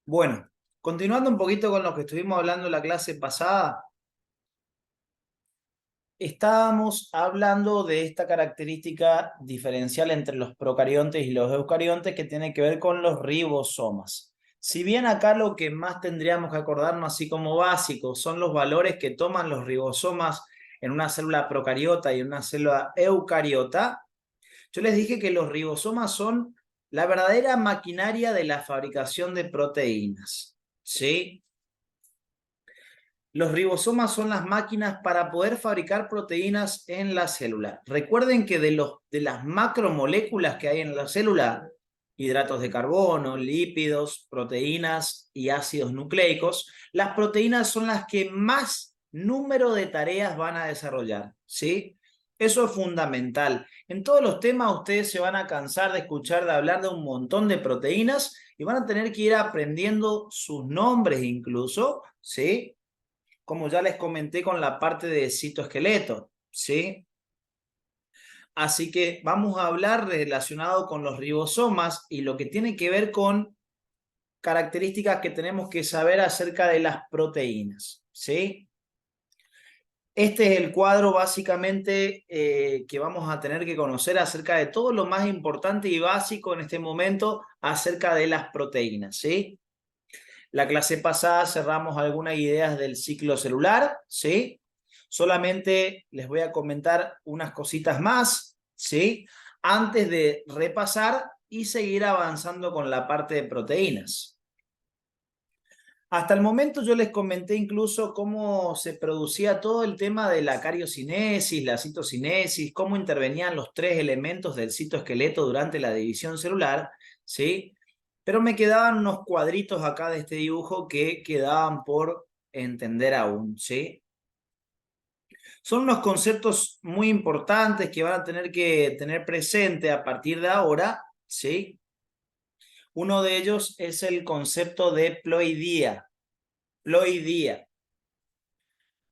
Bueno, continuando un poquito con lo que estuvimos hablando en la clase pasada, estábamos hablando de esta característica diferencial entre los procariontes y los eucariontes que tiene que ver con los ribosomas. Si bien acá lo que más tendríamos que acordarnos así como básico son los valores que toman los ribosomas en una célula procariota y en una célula eucariota, yo les dije que los ribosomas son la verdadera maquinaria de la fabricación de proteínas, ¿sí? Los ribosomas son las máquinas para poder fabricar proteínas en la célula. Recuerden que de las macromoléculas que hay en la célula, hidratos de carbono, lípidos, proteínas y ácidos nucleicos, las proteínas son las que más número de tareas van a desarrollar, ¿sí? Eso es fundamental. En todos los temas ustedes se van a cansar de escuchar, de hablar de un montón de proteínas y van a tener que ir aprendiendo sus nombres incluso, ¿sí? Como ya les comenté con la parte de citoesqueleto, ¿sí? Así que vamos a hablar relacionado con los ribosomas y lo que tiene que ver con características que tenemos que saber acerca de las proteínas, ¿sí? Este es el cuadro básicamente que vamos a tener que conocer acerca de todo lo más importante y básico en este momento acerca de las proteínas, ¿sí? La clase pasada cerramos algunas ideas del ciclo celular, ¿sí? Solamente les voy a comentar unas cositas más, ¿sí? Antes de repasar y seguir avanzando con la parte de proteínas. Hasta el momento yo les comenté incluso cómo se producía todo el tema de la cariocinesis, la citocinesis, cómo intervenían los tres elementos del citoesqueleto durante la división celular, ¿sí? Pero me quedaban unos cuadritos acá de este dibujo que quedaban por entender aún, ¿sí? Son unos conceptos muy importantes que van a tener que tener presente a partir de ahora, ¿sí? Uno de ellos es el concepto de ploidía. Ploidía.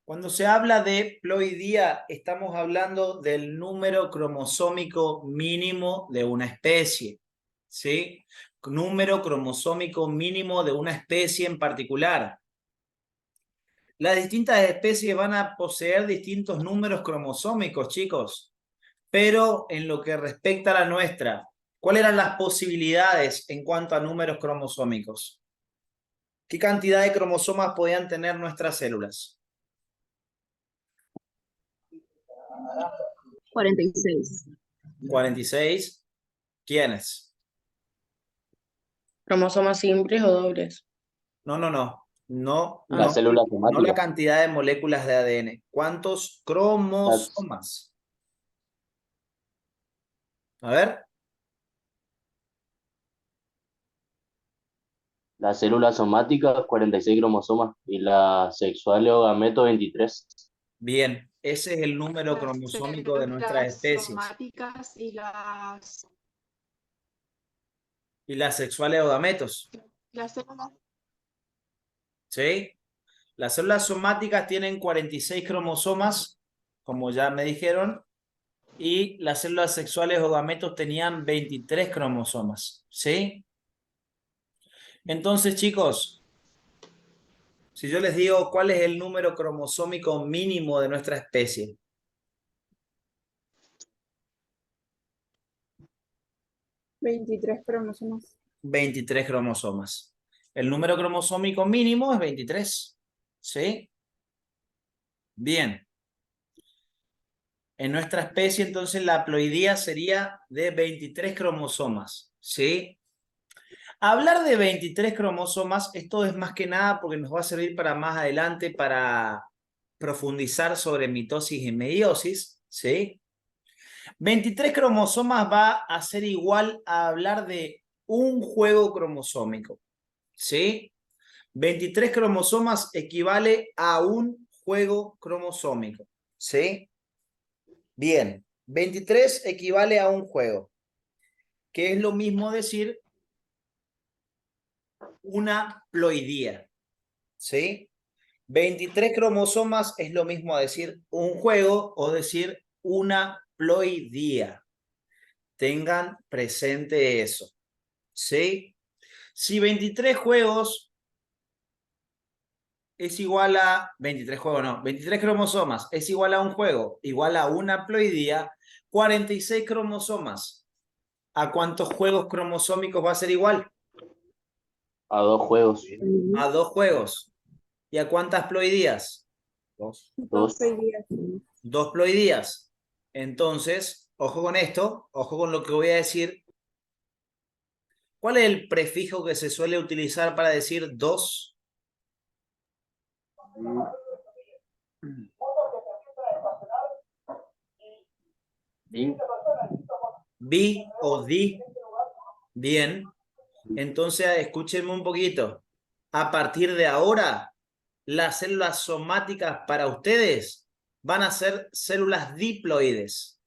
Cuando se habla de ploidía, estamos hablando del número cromosómico mínimo de una especie, ¿sí? Número cromosómico mínimo de una especie en particular. Las distintas especies van a poseer distintos números cromosómicos, chicos, pero en lo que respecta a la nuestra, ¿cuáles eran las posibilidades en cuanto a números cromosómicos? ¿Qué cantidad de cromosomas podían tener nuestras células? 46. 46. ¿Quiénes? ¿Cromosomas simples o dobles? No, no, no. No, Ah, La no, célula no la somática. cantidad de moléculas de ADN. ¿Cuántos Las, cromosomas? A ver. las células somáticas, 46 cromosomas. Y las sexuales o gametos, 23. Bien, ese es el número Las cromosómico de nuestras células especies. somáticas Y las sexuales o gametos, las células ¿sí? Las células somáticas tienen 46 cromosomas, como ya me dijeron, y las células sexuales o gametos tenían 23 cromosomas, ¿sí? Entonces, chicos, si yo les digo cuál es el número cromosómico mínimo de nuestra especie, 23 cromosomas. 23 cromosomas. El número cromosómico mínimo es 23, ¿sí? Bien. En nuestra especie, entonces, la haploidía sería de 23 cromosomas, ¿sí? Hablar de 23 cromosomas, esto es más que nada porque nos va a servir para más adelante para profundizar sobre mitosis y meiosis, ¿sí? 23 cromosomas va a ser igual a hablar de un juego cromosómico, ¿sí? 23 cromosomas equivale a un juego cromosómico, ¿sí? Bien, 23 equivale a un juego, que es lo mismo decir una ploidía, ¿sí? 23 cromosomas es lo mismo a decir un juego o decir una ploidía. Tengan presente eso, ¿sí? Si 23 juegos es igual a 23 juegos, no, 23 cromosomas es igual a un juego, igual a una ploidía, 46 cromosomas. ¿A cuántos juegos cromosómicos va a ser igual? A 2 juegos. A 2 juegos. ¿Y a cuántas ploidías? 2. Dos. 2 ploidías. Entonces, ojo con esto, ojo con lo que voy a decir. ¿Cuál es el prefijo que se suele utilizar para decir 2? Bi. Bi o di. Bien. Entonces, escúchenme un poquito. A partir de ahora, las células somáticas para ustedes van a ser células diploides.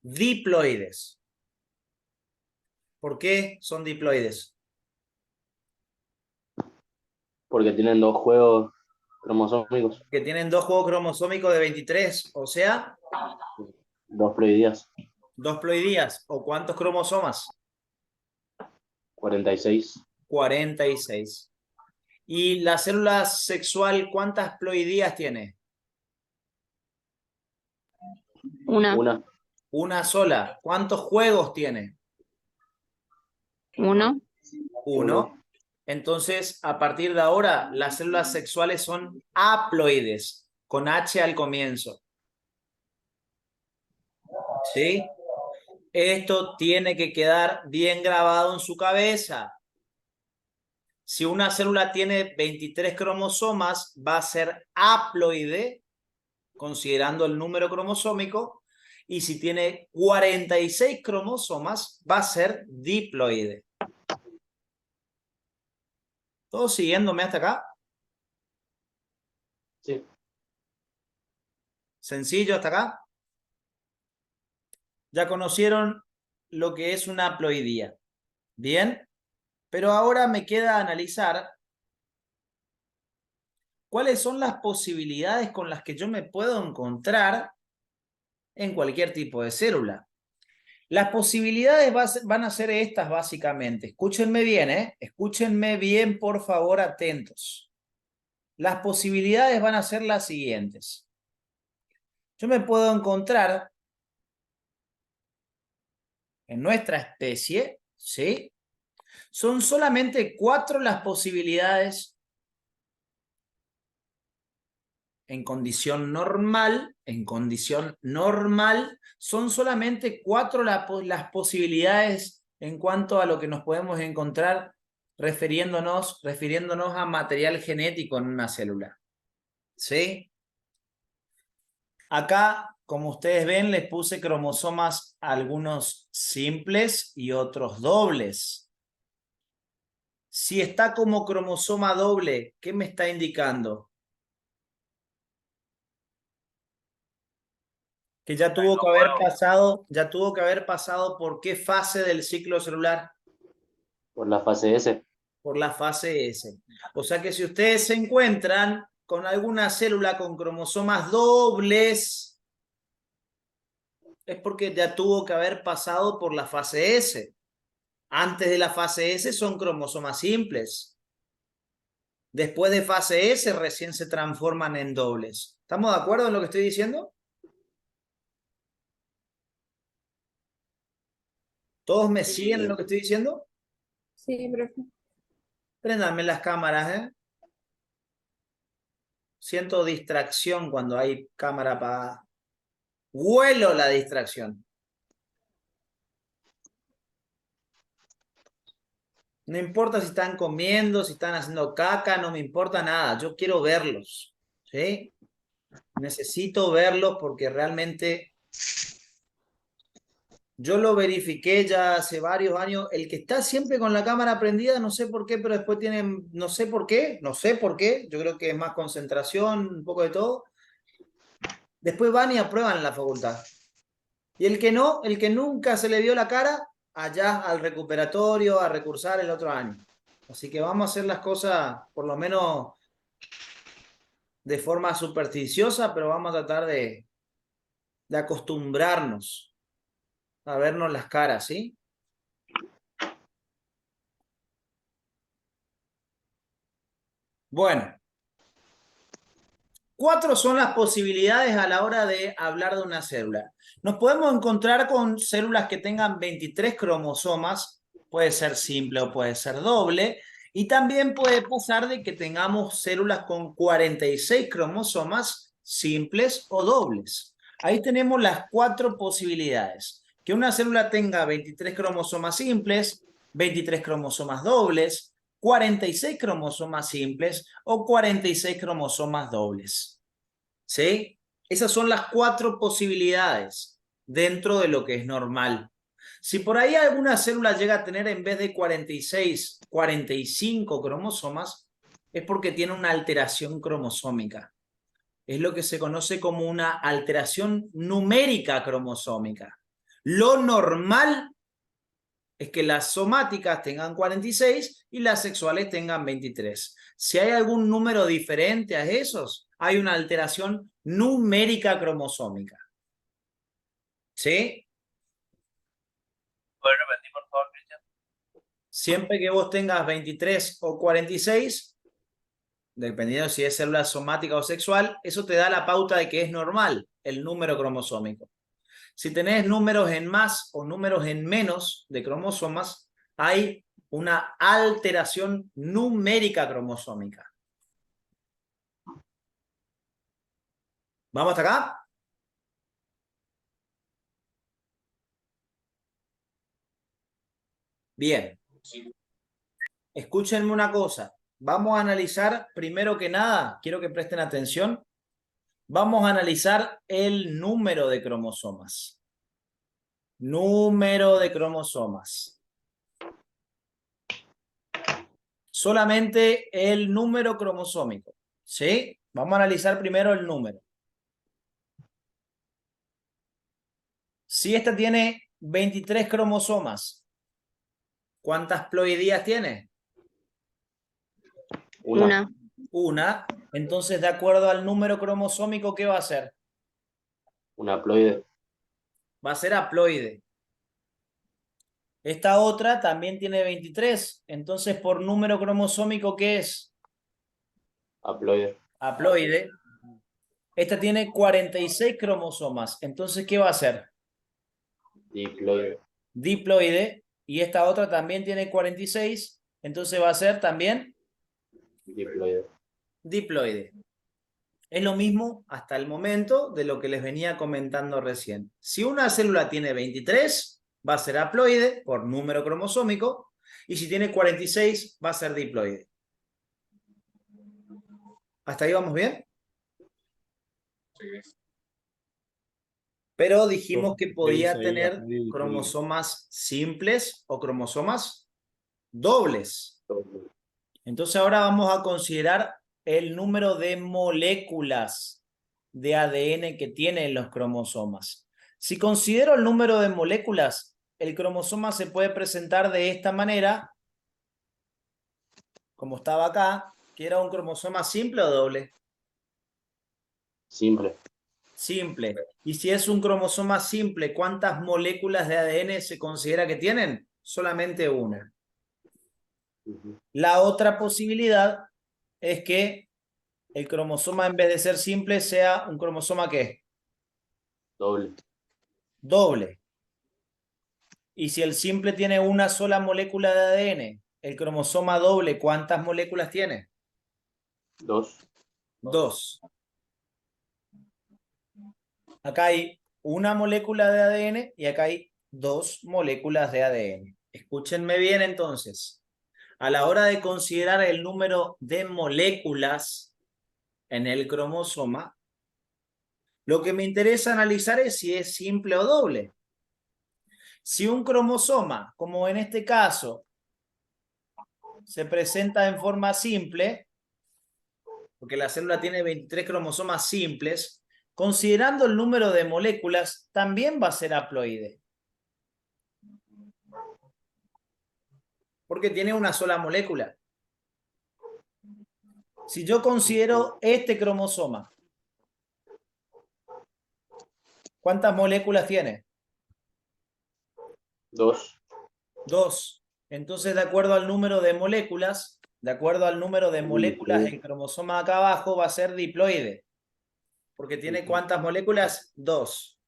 Diploides. ¿Por qué son diploides? Porque tienen 2 juegos cromosómicos. Que tienen 2 juegos cromosómicos de 23, o sea, 2 ploidías. 2 ploidías. ¿O cuántos cromosomas? 46. 46. ¿Y la célula sexual cuántas ploidías tiene? Una. Una. Una sola. ¿Cuántos juegos tiene? Uno. Uno. Entonces, a partir de ahora, las células sexuales son haploides, con H al comienzo. ¿Sí? Esto tiene que quedar bien grabado en su cabeza. Si una célula tiene 23 cromosomas, va a ser haploide, considerando el número cromosómico, y si tiene 46 cromosomas, va a ser diploide. ¿Todos siguiéndome hasta acá? Sí. ¿Sencillo hasta acá? Ya conocieron lo que es una haploidía. Bien, pero ahora me queda analizar cuáles son las posibilidades con las que yo me puedo encontrar en cualquier tipo de célula. Las posibilidades van a ser estas básicamente. Escúchenme bien, ¿eh? Escúchenme bien, por favor, atentos. Las posibilidades van a ser las siguientes. Yo me puedo encontrar en nuestra especie, ¿sí? Son solamente 4 las posibilidades en condición normal, son solamente 4 las posibilidades en cuanto a lo que nos podemos encontrar refiriéndonos a material genético en una célula. ¿Sí? Acá, como ustedes ven, les puse cromosomas, algunos simples y otros dobles. Si está como cromosoma doble, ¿qué me está indicando? Que ya tuvo que haber pasado ¿por qué fase del ciclo celular? Por la fase S. Por la fase S. O sea que si ustedes se encuentran con alguna célula con cromosomas dobles, es porque ya tuvo que haber pasado por la fase S. Antes de la fase S son cromosomas simples. Después de fase S recién se transforman en dobles. ¿Estamos de acuerdo en lo que estoy diciendo? ¿Todos me siguen en lo que estoy diciendo? Sí, profe. Préndanme las cámaras, ¿eh? Siento distracción cuando hay cámara apagada. Huelo la distracción. No importa si están comiendo, si están haciendo caca, no me importa nada. Yo quiero verlos, ¿sí? Necesito verlos porque realmente yo lo verifiqué ya hace varios años. El que está siempre con la cámara prendida, no sé por qué, pero después tienen, no sé por qué. Yo creo que es más concentración, un poco de todo. Después van y aprueban en la facultad. Y el que no, el que nunca se le vio la cara, allá al recuperatorio, a recursar el otro año. Así que vamos a hacer las cosas, por lo menos de forma supersticiosa, pero vamos a tratar de acostumbrarnos a vernos las caras, ¿sí? Bueno. 4 son las posibilidades a la hora de hablar de una célula. Nos podemos encontrar con células que tengan 23 cromosomas, puede ser simple o puede ser doble, y también puede pasar de que tengamos células con 46 cromosomas simples o dobles. Ahí tenemos las 4 posibilidades. Que una célula tenga 23 cromosomas simples, 23 cromosomas dobles, 46 cromosomas simples o 46 cromosomas dobles. ¿Sí? Esas son las 4 posibilidades dentro de lo que es normal. Si por ahí alguna célula llega a tener en vez de 46, 45 cromosomas, es porque tiene una alteración cromosómica. Es lo que se conoce como una alteración numérica cromosómica. Lo normal es que las somáticas tengan 46 y las sexuales tengan 23. Si hay algún número diferente a esos, hay una alteración numérica cromosómica. ¿Sí? ¿Puedes repetir, por favor, Cristian? Siempre que vos tengas 23 o 46, dependiendo si es célula somática o sexual, eso te da la pauta de que es normal el número cromosómico. Si tenés números en más o números en menos de cromosomas, hay una alteración numérica cromosómica. ¿Vamos hasta acá? Bien. Escúchenme una cosa. Vamos a analizar, primero que nada, quiero que presten atención, vamos a analizar el número de cromosomas. Número de cromosomas. Solamente el número cromosómico. ¿Sí? Vamos a analizar primero el número. Si esta tiene 23 cromosomas, ¿cuántas ploidías tiene? Una. Una. Entonces, de acuerdo al número cromosómico, ¿qué va a ser? Una haploide. Va a ser haploide. Esta otra también tiene 23. Entonces, por número cromosómico, ¿qué es? Haploide. Haploide. Esta tiene 46 cromosomas. Entonces, ¿qué va a ser? Diploide. Diploide. Y esta otra también tiene 46. Entonces, va a ser también Diploide. diploide. Es lo mismo hasta el momento de lo que les venía comentando recién. Si una célula tiene 23, va a ser haploide por número cromosómico, y si tiene 46, va a ser diploide. ¿Hasta ahí vamos bien? Pero dijimos que podía tener cromosomas simples o cromosomas dobles. Entonces ahora vamos a considerar el número de moléculas de ADN que tienen los cromosomas. Si considero el número de moléculas, el cromosoma se puede presentar de esta manera, como estaba acá, que era un cromosoma simple o doble. Simple. Simple. Y si es un cromosoma simple, ¿cuántas moléculas de ADN se considera que tienen? Solamente una. La otra posibilidad es que el cromosoma, en vez de ser simple, sea un cromosoma ¿qué? Doble. Doble. Y si el simple tiene una sola molécula de ADN, el cromosoma doble, ¿cuántas moléculas tiene? 2. 2. Acá hay una molécula de ADN y acá hay 2 moléculas de ADN. Escúchenme bien entonces. A la hora de considerar el número de moléculas en el cromosoma, lo que me interesa analizar es si es simple o doble. Si un cromosoma, como en este caso, se presenta en forma simple, porque la célula tiene 23 cromosomas simples, considerando el número de moléculas, también va a ser haploide. Porque tiene una sola molécula. Si yo considero este cromosoma, ¿cuántas moléculas tiene? 2. 2. Entonces, de acuerdo al número de moléculas, de acuerdo al número de moléculas en cromosoma acá abajo, va a ser diploide. Porque tiene ¿cuántas moléculas? 2.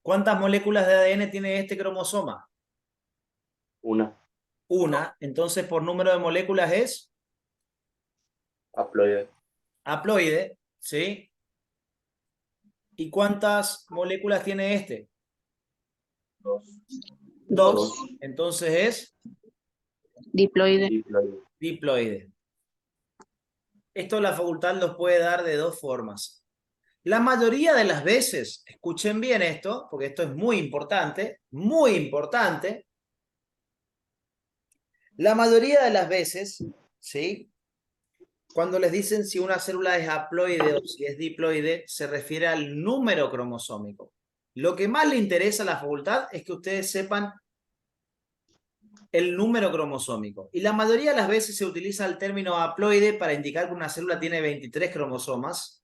¿Cuántas moléculas de ADN tiene este cromosoma? Una. Una. Entonces, por número de moléculas es Haploide. haploide, ¿sí? ¿Y cuántas moléculas tiene este? 2. 2. Entonces es Diploide. Diploide. diploide. Esto la facultad los puede dar de dos formas. La mayoría de las veces, escuchen bien esto, porque esto es muy importante, muy importante. La mayoría de las veces, ¿sí? Cuando les dicen si una célula es haploide o si es diploide, se refiere al número cromosómico. Lo que más le interesa a la facultad es que ustedes sepan el número cromosómico. Y la mayoría de las veces se utiliza el término haploide para indicar que una célula tiene 23 cromosomas.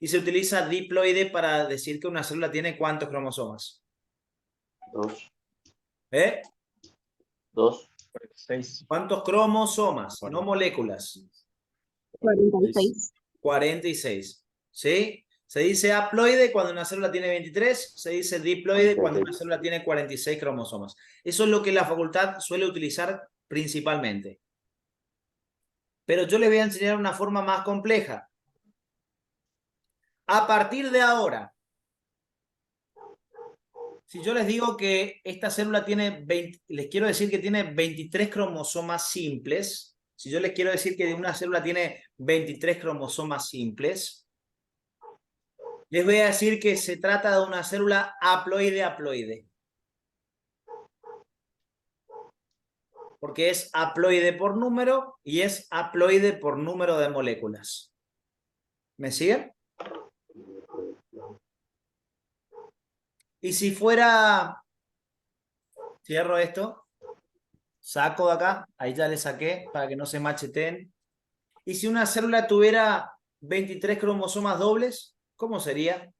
Y se utiliza diploide para decir que una célula tiene ¿cuántos cromosomas? 2. ¿Eh? 2. 6. ¿Cuántos cromosomas? No moléculas. 46. 46. ¿Sí? Se dice haploide cuando una célula tiene 23, se dice diploide cuando una célula tiene 46 cromosomas. Eso es lo que la facultad suele utilizar principalmente. Pero yo les voy a enseñar una forma más compleja. A partir de ahora, si yo les digo que esta célula tiene 20, les quiero decir que tiene 23 cromosomas simples. Si yo les quiero decir que una célula tiene 23 cromosomas simples, les voy a decir que se trata de una célula haploide-haploide. Porque es haploide por número y es haploide por número de moléculas. ¿Me siguen? Y si fuera, cierro esto, saco de acá, ahí ya le saqué para que no se macheten. Y si una célula tuviera 23 cromosomas dobles, ¿cómo sería?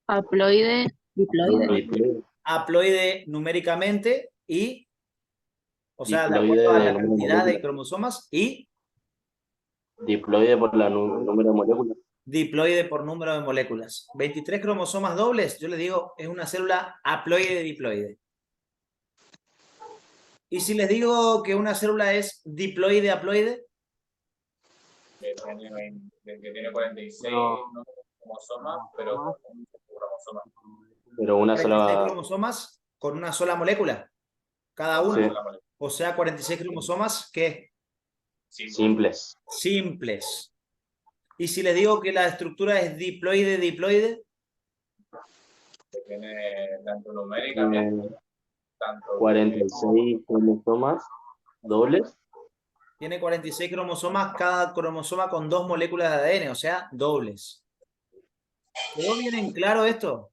Haploide. Diploide. Haploide numéricamente y, o sea, de Diploide acuerdo a de la número de cantidad de moléculas. cromosomas y Diploide por la número de moléculas. diploide por número de moléculas. 23 cromosomas dobles, yo le digo, es una célula haploide-diploide. Y si les digo que una célula es diploide-haploide, Que tiene 46 cromosomas, pero un cromosoma. Pero una 46 sola. cromosomas con una sola molécula, cada uno. Sí. O sea, 46 cromosomas, ¿qué? Simples. Simples. Y si les digo que la estructura es diploide-diploide, Que tiene tanto numéricamente, tanto 46 cromosomas dobles. tiene 46 cromosomas, cada cromosoma con 2 moléculas de ADN, o sea, dobles. ¿Quedó bien en claro esto?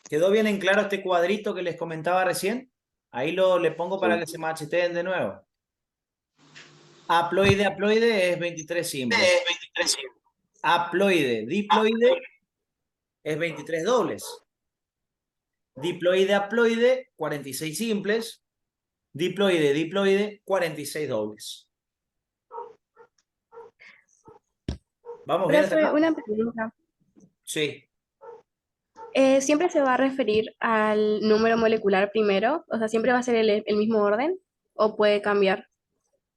¿Quedó bien en claro este cuadrito que les comentaba recién? Ahí le pongo para Sí. que se macheteen de nuevo. Haploide-haploide es 23 simples. Haploide-diploide es 23 dobles. Diploide-haploide, 46 simples. Diploide-diploide, 46 dobles. ¿Vamos bien hasta Profe, acá? una pregunta. Sí. ¿Siempre se va a referir al número molecular primero? O sea, ¿siempre va a ser el mismo orden? ¿O puede cambiar?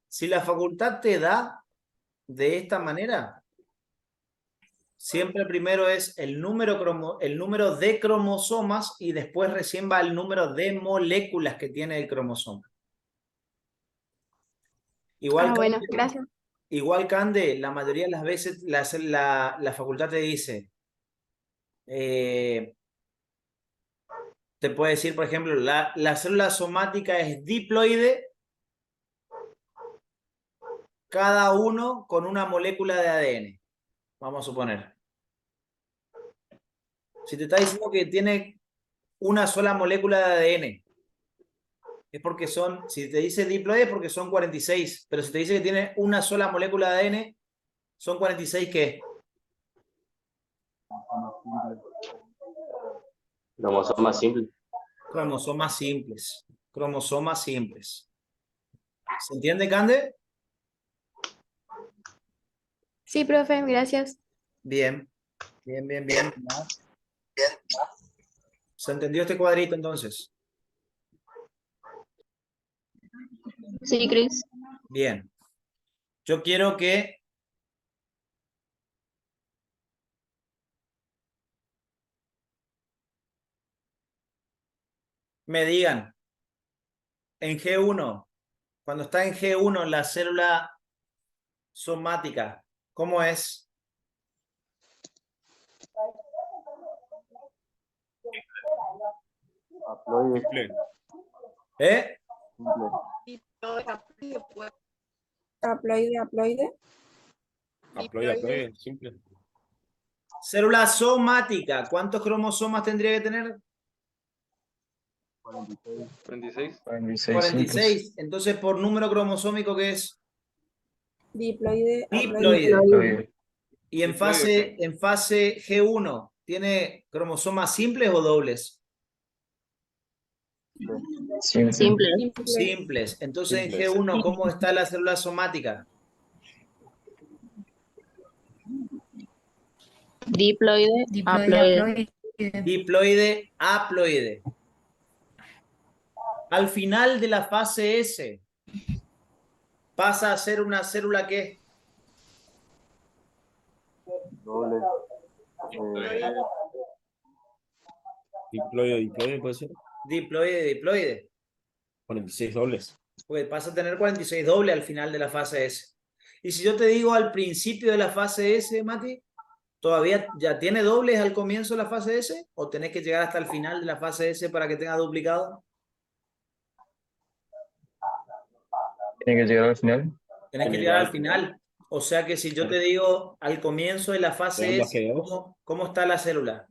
Si la facultad te da de esta manera, siempre primero es el número de cromosomas y después recién va el número de moléculas que tiene el cromosoma. Igual, Bueno, Cande, gracias. igual, Cande, la mayoría de las veces la facultad te dice, te puede decir, por ejemplo, la célula somática es diploide, cada uno con una molécula de ADN. Vamos a suponer. Si te está diciendo que tiene una sola molécula de ADN, es porque si te dice diploide es porque son 46, pero si te dice que tiene una sola molécula de ADN, son 46 ¿qué? Cromosomas simples. Cromosomas simples. Cromosomas simples. ¿Se entiende, Cande? Sí, profe, gracias. Bien, bien, bien, bien. ¿Se entendió este cuadrito entonces? Sí, Cris. Bien. Yo quiero que me digan en G1, cuando está en G1 la célula somática, ¿cómo es? Haploide, ¿Eh? simple. Haploide, haploide. Haploide, simple. Célula somática, ¿cuántos cromosomas tendría que tener? 46. 46. Entonces, por número cromosómico, ¿qué es? Diploide, Diploide. Diploide. Y en fase G1, ¿tiene cromosomas simples o dobles? Simple. simple. Simples. Entonces, en Simples. G1, ¿cómo está la célula somática? Diploide, haploide. Diploide, haploide. Al final de la fase S, pasa a ser una célula ¿qué? Doble. Diploide puede ser. Diploide, diploide. 46 dobles. Pues pasa a tener 46 doble al final de la fase S. Y si yo te digo al principio de la fase S, Mati, ¿todavía ya tiene dobles al comienzo de la fase S? ¿O tenés que llegar hasta el final de la fase S para que tenga duplicado? Tiene que llegar al final. Tenés que llegar al final. O sea que si yo te digo al comienzo de la fase Llegando a S, G2. ¿cómo está la célula?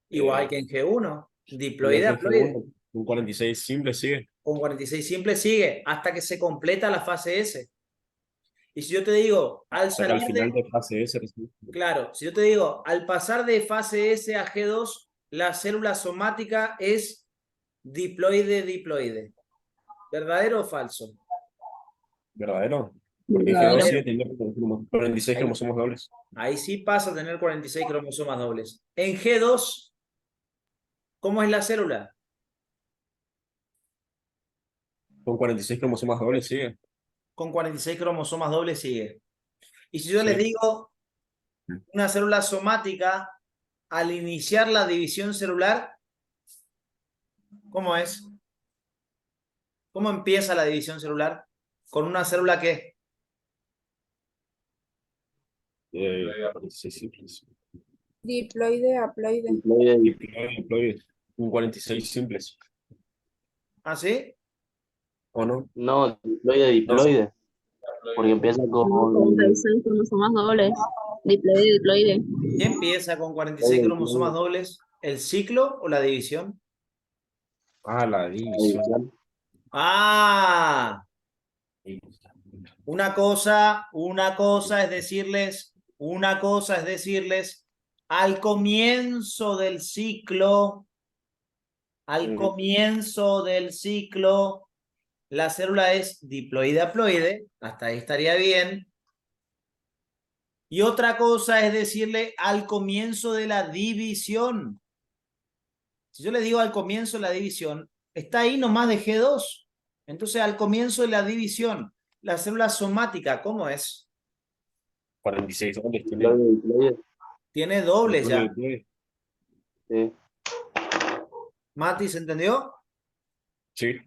Igual que en G1, diploide, Igual que haploide. G1, un 46 simple sigue. Con 46 simple sigue hasta que se completa la fase S. Y si yo te digo, al Hasta que al salir final de... de fase S recibe. Claro, si yo te digo, al pasar de fase S a G2, la célula somática es diploide, diploide. ¿Verdadero o falso? ¿Verdadero? Porque en G2 Verdadero. sigue teniendo 46 cromosomas dobles. Ahí sí pasa a tener 46 cromosomas dobles. En G2, ¿cómo es la célula? Con 46 cromosomas dobles sigue. Con 46 cromosomas dobles sigue. Y si yo les Sí. digo una célula somática, al iniciar la división celular, ¿cómo es? ¿Cómo empieza la división celular? ¿Con una célula qué? 46 simples. Diploide, haploide. Diploide, Diploide. Un 46 simples. ¿Ah, sí? ¿O no? no, diploide. Porque empieza con 46 cromosomas dobles. Diploide, diploide. ¿Qué empieza con 46 cromosomas dobles? ¿El ciclo o la división? Ah, la división. ¡Ah! Una cosa es decirles, al comienzo del ciclo, la célula es diploide haploide, hasta ahí estaría bien. Y otra cosa es decirle al comienzo de la división. Si yo le digo al comienzo de la división, está ahí nomás de G2. Entonces, al comienzo de la división, la célula somática, ¿cómo es? 46 dobles tiene. diploide. Tiene dobles ya. Diploide. Sí. Mati, ¿se entendió? Sí.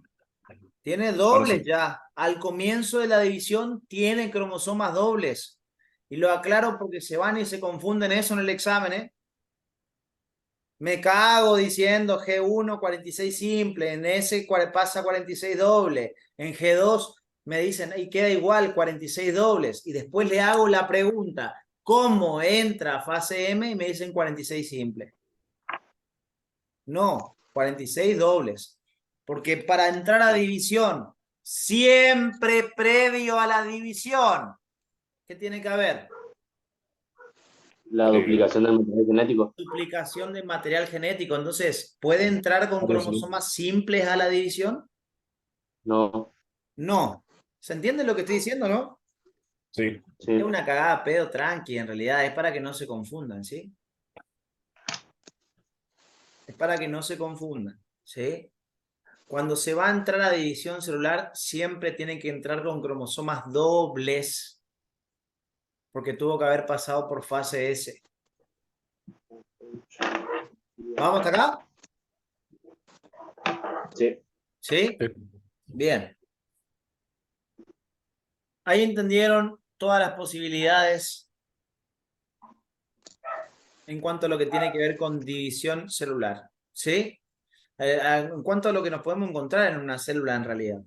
Tiene Ahora dobles sí. ya. Al comienzo de la división tiene cromosomas dobles. Y lo aclaro porque se van y se confunden eso en el examen, ¿eh? Me cago diciendo G1 46 simple, en S pasa 46 doble, en G2 me dicen, y queda igual 46 dobles, y después le hago la pregunta, ¿cómo entra a fase M? Y me dicen 46 simple. No, 46 dobles, porque para entrar a división, siempre previo a la división, ¿qué tiene que haber? La duplicación del material genético. Duplicación de material genético. Entonces, ¿puede entrar con Pero sí. cromosomas simples a la división? No, No. ¿Se entiende lo que estoy diciendo, no? Sí. sí. Es una cagada pedo tranqui, en realidad. Es para que no se confundan, ¿sí? Es para que no se confundan, ¿sí? Cuando se va a entrar a división celular, siempre tienen que entrar con cromosomas dobles, porque tuvo que haber pasado por fase S. ¿Vamos hasta acá? Sí. ¿Sí? Sí. Bien. Ahí entendieron todas las posibilidades en cuanto a lo que tiene que ver con división celular, ¿sí? En cuanto a lo que nos podemos encontrar en una célula en realidad.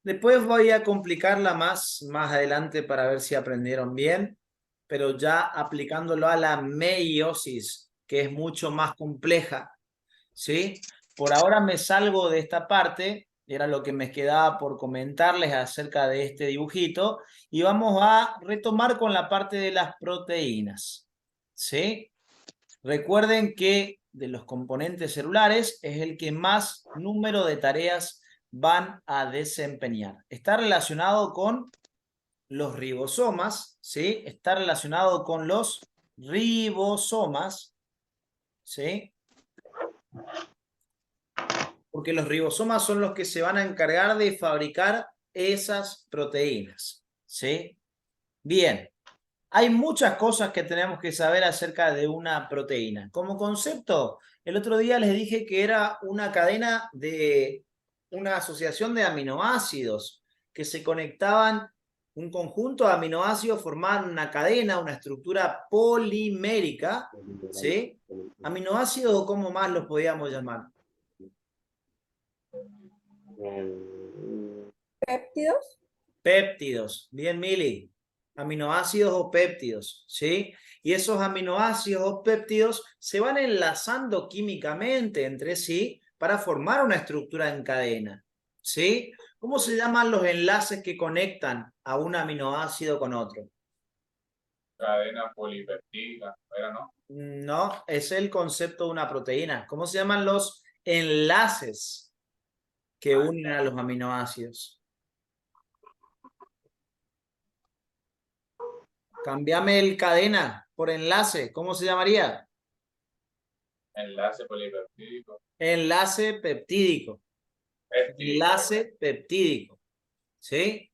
Después voy a complicarla más adelante para ver si aprendieron bien, pero ya aplicándolo a la meiosis, que es mucho más compleja, ¿sí? Por ahora me salgo de esta parte, era lo que me quedaba por comentarles acerca de este dibujito, y vamos a retomar con la parte de las proteínas, ¿sí? Recuerden que de los componentes celulares es el que más número de tareas van a desempeñar. Está relacionado con los ribosomas, ¿sí? Está relacionado con los ribosomas, ¿sí? Porque los ribosomas son los que se van a encargar de fabricar esas proteínas, ¿sí? Bien. Hay muchas cosas que tenemos que saber acerca de una proteína. Como concepto, el otro día les dije que era una cadena de una asociación de aminoácidos que se conectaban, un conjunto de aminoácidos formaban una cadena, una estructura polimérica, ¿sí? Aminoácidos, ¿cómo más los podíamos llamar? ¿Péptidos? Péptidos. Bien, Mili. Aminoácidos o péptidos, ¿sí? Y esos aminoácidos o péptidos se van enlazando químicamente entre sí para formar una estructura en cadena, ¿sí? ¿Cómo se llaman los enlaces que conectan a un aminoácido con otro? Cadena polipeptídica, ¿era no? No, es el concepto de una proteína. ¿Cómo se llaman los enlaces que unen a los aminoácidos? Cambiame el cadena por enlace. ¿Cómo se llamaría? Enlace polipeptídico. Enlace peptídico. Enlace peptídico. ¿Sí?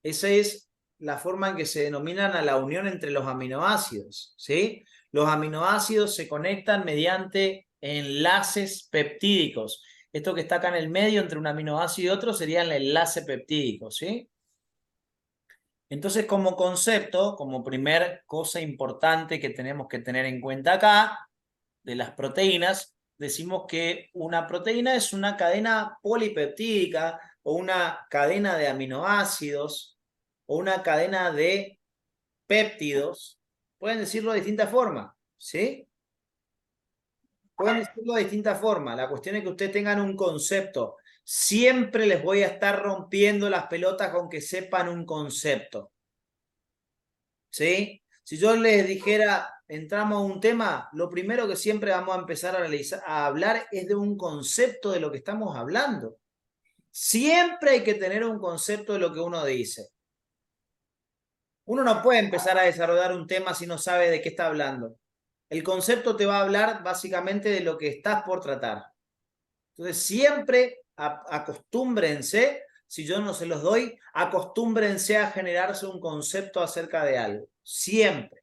Esa es la forma en que se denominan a la unión entre los aminoácidos. ¿Sí? Los aminoácidos se conectan mediante enlaces peptídicos. Esto que está acá en el medio entre un aminoácido y otro sería el enlace peptídico. ¿Sí? Entonces, como concepto, como primer cosa importante que tenemos que tener en cuenta acá, de las proteínas, decimos que una proteína es una cadena polipeptídica o una cadena de aminoácidos o una cadena de péptidos. Pueden decirlo de distintas formas, ¿sí? Pueden decirlo de distintas formas. La cuestión es que ustedes tengan un concepto. Siempre les voy a estar rompiendo las pelotas con que sepan un concepto. ¿Sí? Si yo les dijera, entramos a un tema, lo primero que siempre vamos a empezar a hablar es de un concepto de lo que estamos hablando. Siempre hay que tener un concepto de lo que uno dice. Uno no puede empezar a desarrollar un tema si no sabe de qué está hablando. El concepto te va a hablar básicamente de lo que estás por tratar. Entonces, siempre acostúmbrense, si yo no se los doy, acostúmbrense a generarse un concepto acerca de algo. Siempre.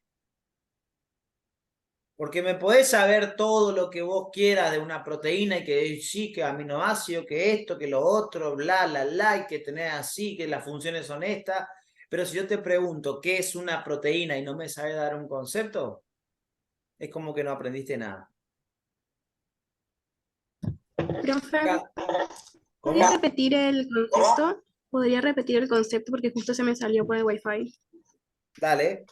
Porque me podés saber todo lo que vos quieras de una proteína y que sí, que aminoácido, que esto, que lo otro, bla, y que tenés así, que las funciones son estas. Pero si yo te pregunto qué es una proteína y no me sabes dar un concepto, es como que no aprendiste nada. Profe, ¿Cómo? ¿podría repetir el concepto? ¿Podría repetir el concepto porque justo se me salió por el Wi-Fi? Dale.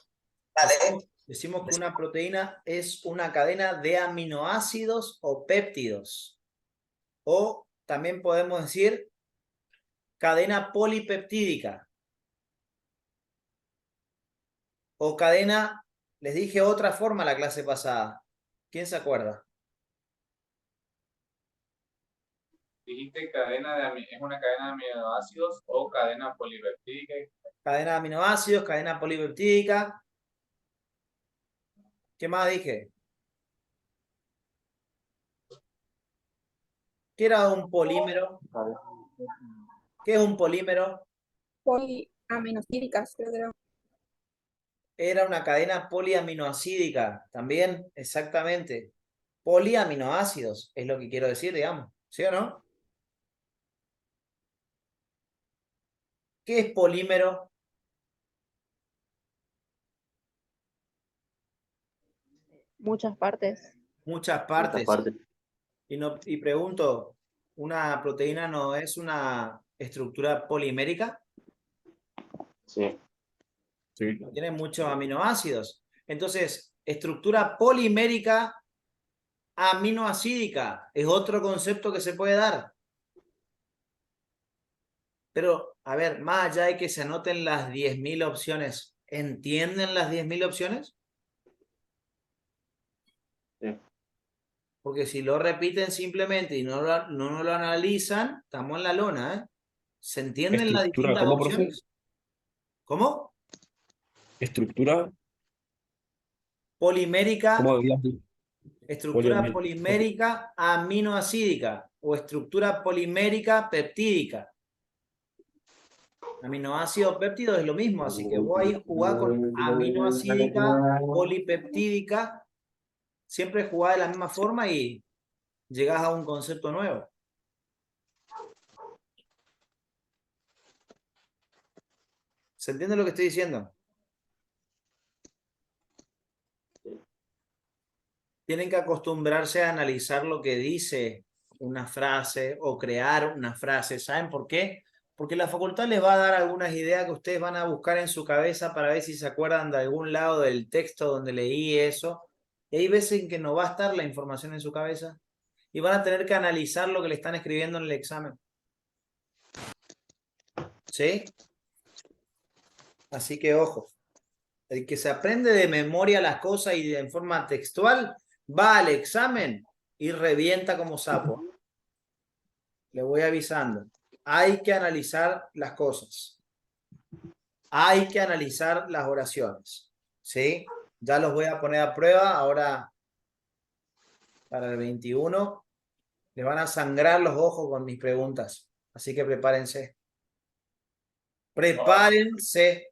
Decimos que una proteína es una cadena de aminoácidos o péptidos. O también podemos decir cadena polipeptídica. O cadena Les dije otra forma la clase pasada. ¿Quién se acuerda? Dijiste es una cadena de aminoácidos o cadena polipeptídica. Cadena de aminoácidos, cadena polipeptídica. ¿Qué más dije? ¿Qué era un polímero? ¿Qué es un polímero? Poliaminocídicas, creo que era. Era una cadena poliaminoacídica. También, exactamente. Poliaminoácidos, es lo que quiero decir, digamos. ¿Sí o no? ¿Qué es polímero? Muchas partes. Muchas Muchas partes. partes. Y pregunto, ¿una proteína no es una estructura polimérica? Sí. Sí. Tiene muchos aminoácidos. Entonces, estructura polimérica aminoacídica es otro concepto que se puede dar. Pero, a ver, más allá de que se anoten las 10.000 opciones, ¿entienden las 10.000 opciones? Sí. Porque si lo repiten simplemente y no lo analizan, estamos en la lona, ¿eh? ¿Se entienden las Estructura, distintas ¿cómo, profe? opciones? ¿Cómo? Estructura, Polimérica, ¿cómo habías dicho? estructura Poliamid- polimérica aminoacídica o estructura polimérica peptídica. Aminoácido péptido es lo mismo, así que vos ahí jugás con aminoacídica, polipeptídica, siempre jugás de la misma forma y llegás a un concepto nuevo. ¿Se entiende lo que estoy diciendo? Tienen que acostumbrarse a analizar lo que dice una frase o crear una frase. ¿Saben por qué? Porque la facultad les va a dar algunas ideas que ustedes van a buscar en su cabeza para ver si se acuerdan de algún lado del texto donde leí eso. Y hay veces en que no va a estar la información en su cabeza y van a tener que analizar lo que le están escribiendo en el examen. ¿Sí? Así que ojo. El que se aprende de memoria las cosas y en forma textual va al examen y revienta como sapo. Le voy avisando. Hay que analizar las cosas. Hay que analizar las oraciones. ¿Sí? Ya los voy a poner a prueba ahora para el 21. Le van a sangrar los ojos con mis preguntas. Así que prepárense. Prepárense.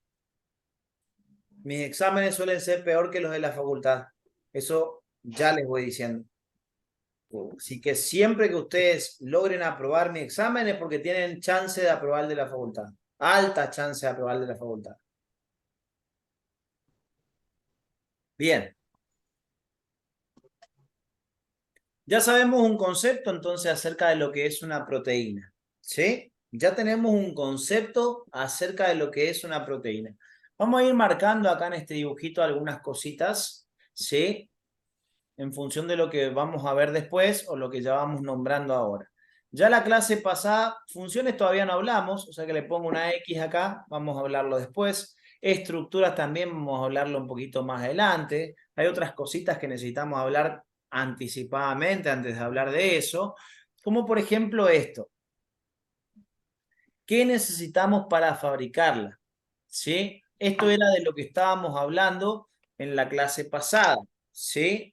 Mis exámenes suelen ser peor que los de la facultad. Eso ya les voy diciendo. Así que siempre que ustedes logren aprobar mi examen es porque tienen chance de aprobar de la facultad. Alta chance de aprobar de la facultad. Bien. Ya sabemos un concepto entonces acerca de lo que es una proteína. ¿Sí? Ya tenemos un concepto acerca de lo que es una proteína. Vamos a ir marcando acá en este dibujito algunas cositas. ¿Sí? En función de lo que vamos a ver después o lo que ya vamos nombrando ahora. Ya la clase pasada, funciones todavía no hablamos, o sea que le pongo una X acá, vamos a hablarlo después. Estructuras también vamos a hablarlo un poquito más adelante. Hay otras cositas que necesitamos hablar anticipadamente antes de hablar de eso, como por ejemplo esto. ¿Qué necesitamos para fabricarla? ¿Sí? Esto era de lo que estábamos hablando en la clase pasada, ¿sí?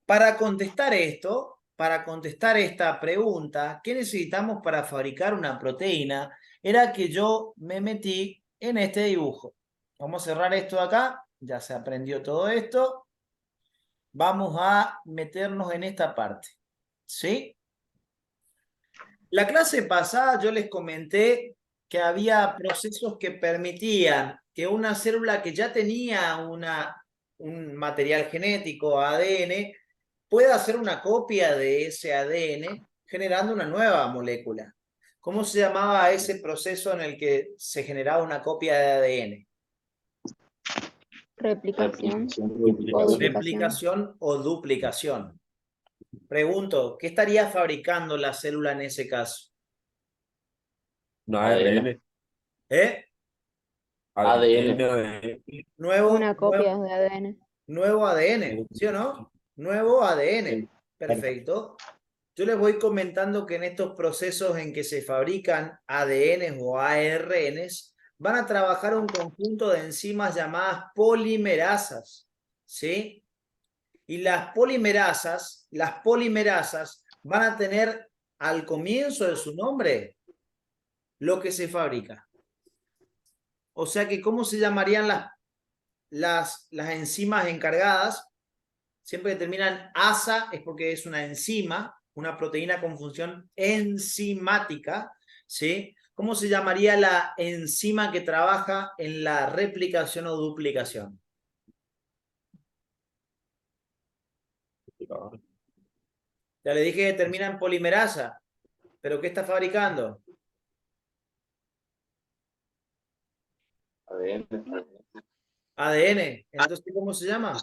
Para contestar esto, para contestar esta pregunta, ¿qué necesitamos para fabricar una proteína? Era que yo me metí en este dibujo. Vamos a cerrar esto de acá, ya se aprendió todo esto. Vamos a meternos en esta parte, ¿sí? La clase pasada yo les comenté que había procesos que permitían que una célula que ya tenía un material genético, ADN, pueda hacer una copia de ese ADN generando una nueva molécula. ¿Cómo se llamaba ese proceso en el que se generaba una copia de ADN? Replicación o Duplicación. duplicación. Replicación o duplicación. Pregunto, ¿qué estaría fabricando la célula en ese caso? No, ADN. ARN. ¿Eh? ADN. Una copia de ADN. Nuevo ADN, ¿sí o no? Nuevo ADN. Sí. Perfecto. Yo les voy comentando que en estos procesos en que se fabrican ADNs o ARNs, van a trabajar un conjunto de enzimas llamadas polimerasas, ¿sí? Y las polimerasas van a tener al comienzo de su nombre lo que se fabrica. O sea que, ¿cómo se llamarían las enzimas encargadas? Siempre que terminan asa es porque es una enzima, una proteína con función enzimática, ¿sí? ¿Cómo se llamaría la enzima que trabaja en la replicación o duplicación? Ya le dije que termina en polimerasa, pero ¿qué está fabricando? ADN. ADN. Entonces, ¿cómo se llama?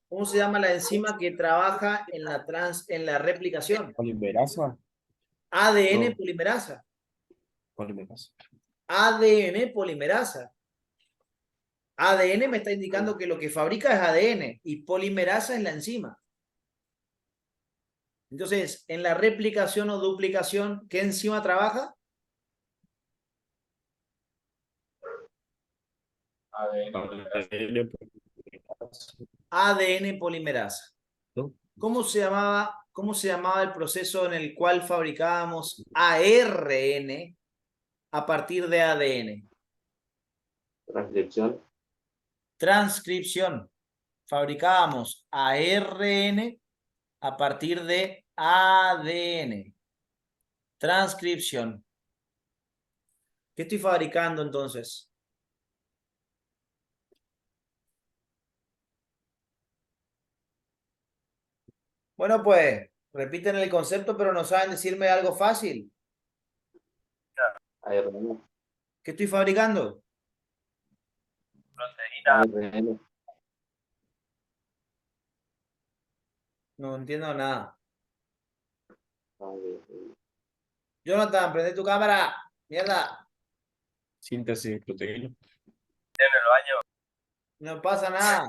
¿Cómo se llama la enzima que trabaja en la replicación? Polimerasa. ADN No. polimerasa. Polimerasa. ADN polimerasa. ADN me está indicando que lo que fabrica es ADN y polimerasa es la enzima. Entonces, en la replicación o duplicación, ¿qué enzima trabaja? ADN. ADN polimerasa. ¿No? ¿Cómo se llamaba el proceso en el cual fabricábamos ARN a partir de ADN? Transcripción. Transcripción. Fabricábamos ARN a partir de ADN. Transcripción. ¿Qué estoy fabricando entonces? Bueno, pues repiten el concepto, pero no saben decirme algo fácil. ARN. ¿Qué estoy fabricando? Proteína. ARN. No entiendo nada. ARN. Jonathan, prende tu cámara. Mierda. Síntesis de proteína. En el baño. No pasa nada.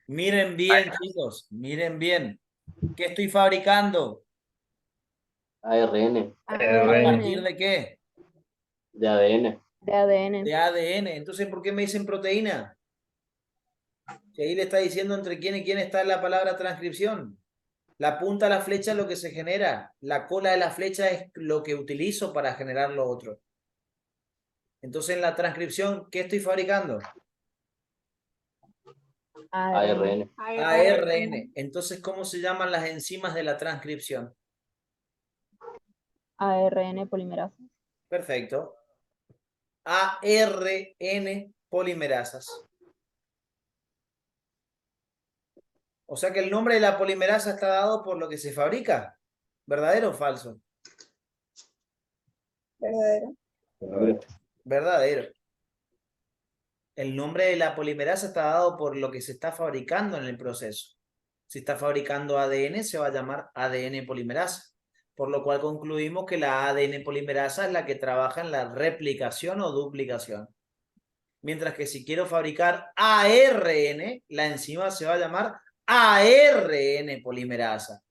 Miren bien, chicos. Miren bien. ¿Qué estoy fabricando? ARN. ¿A ARN. partir de qué? De ADN. De ADN. De ADN. Entonces, ¿por qué me dicen proteína? Si ahí le está diciendo entre quién y quién está la palabra transcripción. La punta de la flecha es lo que se genera. La cola de la flecha es lo que utilizo para generar lo otro. Entonces, en la transcripción, ¿qué estoy fabricando? ARN. ARN. Entonces, ¿cómo se llaman las enzimas de la transcripción? ARN polimerasa. Perfecto. ARN polimerasas. O sea que el nombre de la polimerasa está dado por lo que se fabrica. ¿Verdadero o falso? Verdadero. Verdadero. El nombre de la polimerasa está dado por lo que se está fabricando en el proceso. Si está fabricando ADN, se va a llamar ADN polimerasa. Por lo cual concluimos que la ADN polimerasa es la que trabaja en la replicación o duplicación. Mientras que si quiero fabricar ARN, la enzima se va a llamar ARN polimerasa.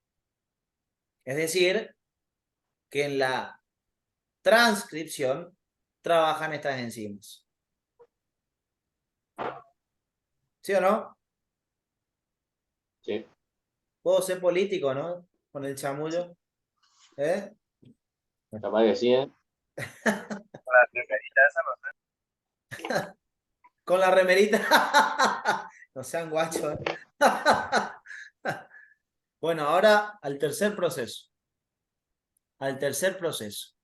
Es decir, que en la transcripción trabajan estas enzimas. ¿Sí o no? Sí. Puedo ser político, ¿no? Con el chamullo. ¿Eh? Capaz que sí, ¿eh? La remerita esa no sé. Con la remerita. No sean guachos. Bueno, ahora al tercer proceso. Al tercer proceso.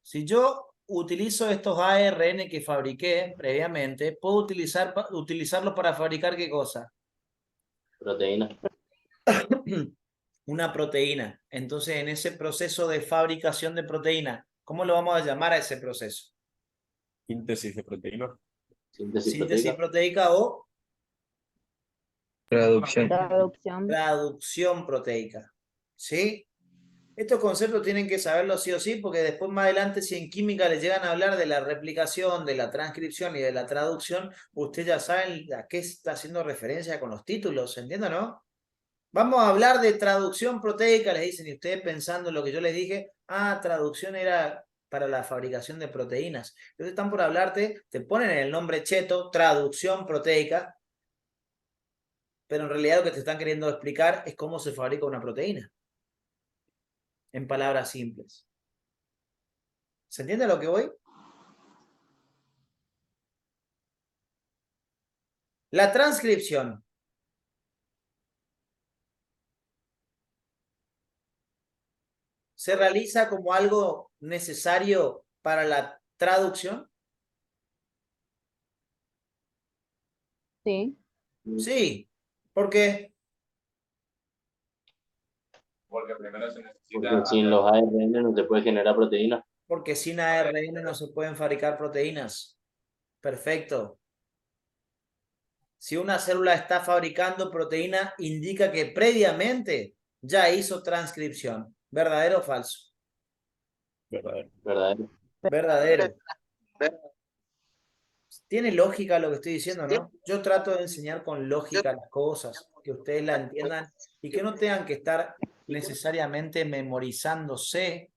Si yo utilizo estos ARN que fabriqué previamente, puedo utilizarlos para fabricar ¿qué cosa? Proteína. Una proteína. Entonces, en ese proceso de fabricación de proteína, ¿cómo lo vamos a llamar a ese proceso? Síntesis de proteína. Síntesis Síntesis proteica. proteica o Traducción. Traducción. traducción proteica. ¿Sí? Estos conceptos tienen que saberlos sí o sí, porque después más adelante, si en química les llegan a hablar de la replicación, de la transcripción y de la traducción, ustedes ya saben a qué está haciendo referencia con los títulos, ¿entienden, no? Vamos a hablar de traducción proteica, les dicen, y ustedes pensando en lo que yo les dije, traducción era para la fabricación de proteínas. Entonces están por hablarte, te ponen el nombre cheto, traducción proteica, pero en realidad lo que te están queriendo explicar es cómo se fabrica una proteína. En palabras simples. ¿Se entiende a lo que voy? La transcripción. ¿Se realiza como algo necesario para la traducción? Sí. Sí. ¿Por qué? Porque primero se necesita Porque sin los ARN no se puede generar proteínas. Porque sin ARN no se pueden fabricar proteínas. Perfecto. Si una célula está fabricando proteína, indica que previamente ya hizo transcripción. ¿Verdadero o falso? Verdadero. Verdadero. Verdadero. Tiene lógica lo que estoy diciendo, ¿no? Yo trato de enseñar con lógica las cosas, que ustedes la entiendan y que no tengan que estar necesariamente memorizándose,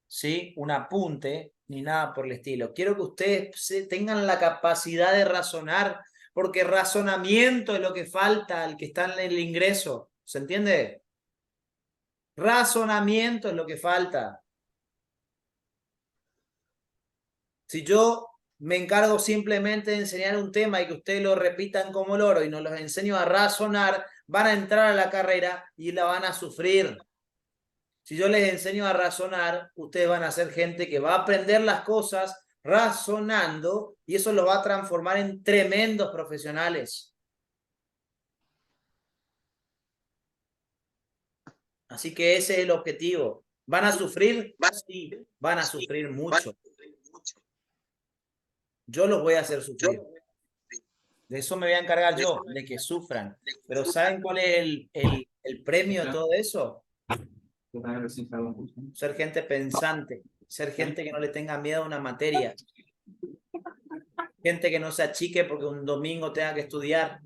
¿sí? Un apunte ni nada por el estilo. Quiero que ustedes tengan la capacidad de razonar, porque razonamiento es lo que falta al que está en el ingreso. ¿Se entiende? Razonamiento es lo que falta. Si yo me encargo simplemente de enseñar un tema y que ustedes lo repitan como loro y nos los enseño a razonar, van a entrar a la carrera y la van a sufrir. Si yo les enseño a razonar, ustedes van a ser gente que va a aprender las cosas razonando y eso los va a transformar en tremendos profesionales. Así que ese es el objetivo. ¿Van a sufrir? Sí, van a sufrir mucho. Yo los voy a hacer sufrir. De eso me voy a encargar yo, de que sufran. Pero ¿saben cuál es el premio de todo eso? Ser gente pensante, ser gente que no le tenga miedo a una materia, gente que no se achique porque un domingo tenga que estudiar.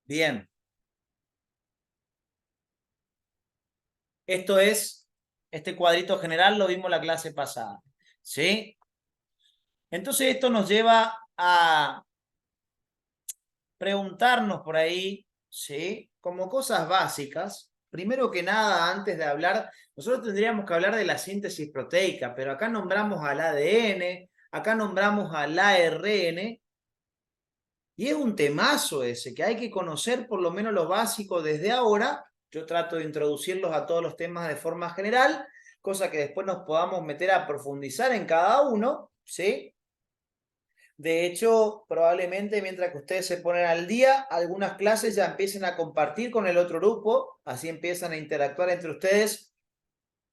Bien. Esto es, este cuadrito general lo vimos la clase pasada, ¿sí? Entonces esto nos lleva a preguntarnos por ahí, ¿sí? Como cosas básicas. Primero que nada, antes de hablar, nosotros tendríamos que hablar de la síntesis proteica, pero acá nombramos al ADN, acá nombramos al ARN, y es un temazo ese, que hay que conocer por lo menos lo básico desde ahora. Yo trato de introducirlos a todos los temas de forma general, cosa que después nos podamos meter a profundizar en cada uno, ¿sí? De hecho, probablemente mientras que ustedes se ponen al día, algunas clases ya empiecen a compartir con el otro grupo, así empiezan a interactuar entre ustedes.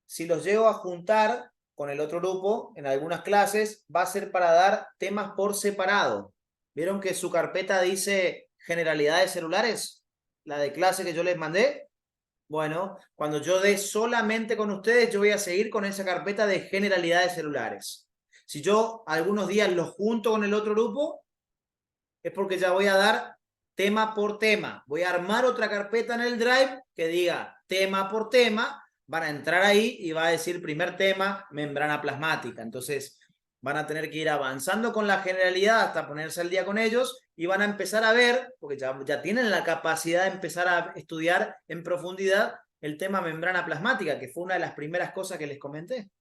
Si los llego a juntar con el otro grupo en algunas clases, va a ser para dar temas por separado. ¿Vieron que su carpeta dice generalidades celulares? La de clase que yo les mandé. Bueno, cuando yo dé solamente con ustedes, yo voy a seguir con esa carpeta de generalidades celulares. Si yo algunos días los junto con el otro grupo, es porque ya voy a dar tema por tema. Voy a armar otra carpeta en el Drive que diga tema por tema. Van a entrar ahí y va a decir primer tema, membrana plasmática. Entonces van a tener que ir avanzando con la generalidad hasta ponerse al día con ellos y van a empezar a ver, porque ya tienen la capacidad de empezar a estudiar en profundidad el tema membrana plasmática, que fue una de las primeras cosas que les comenté.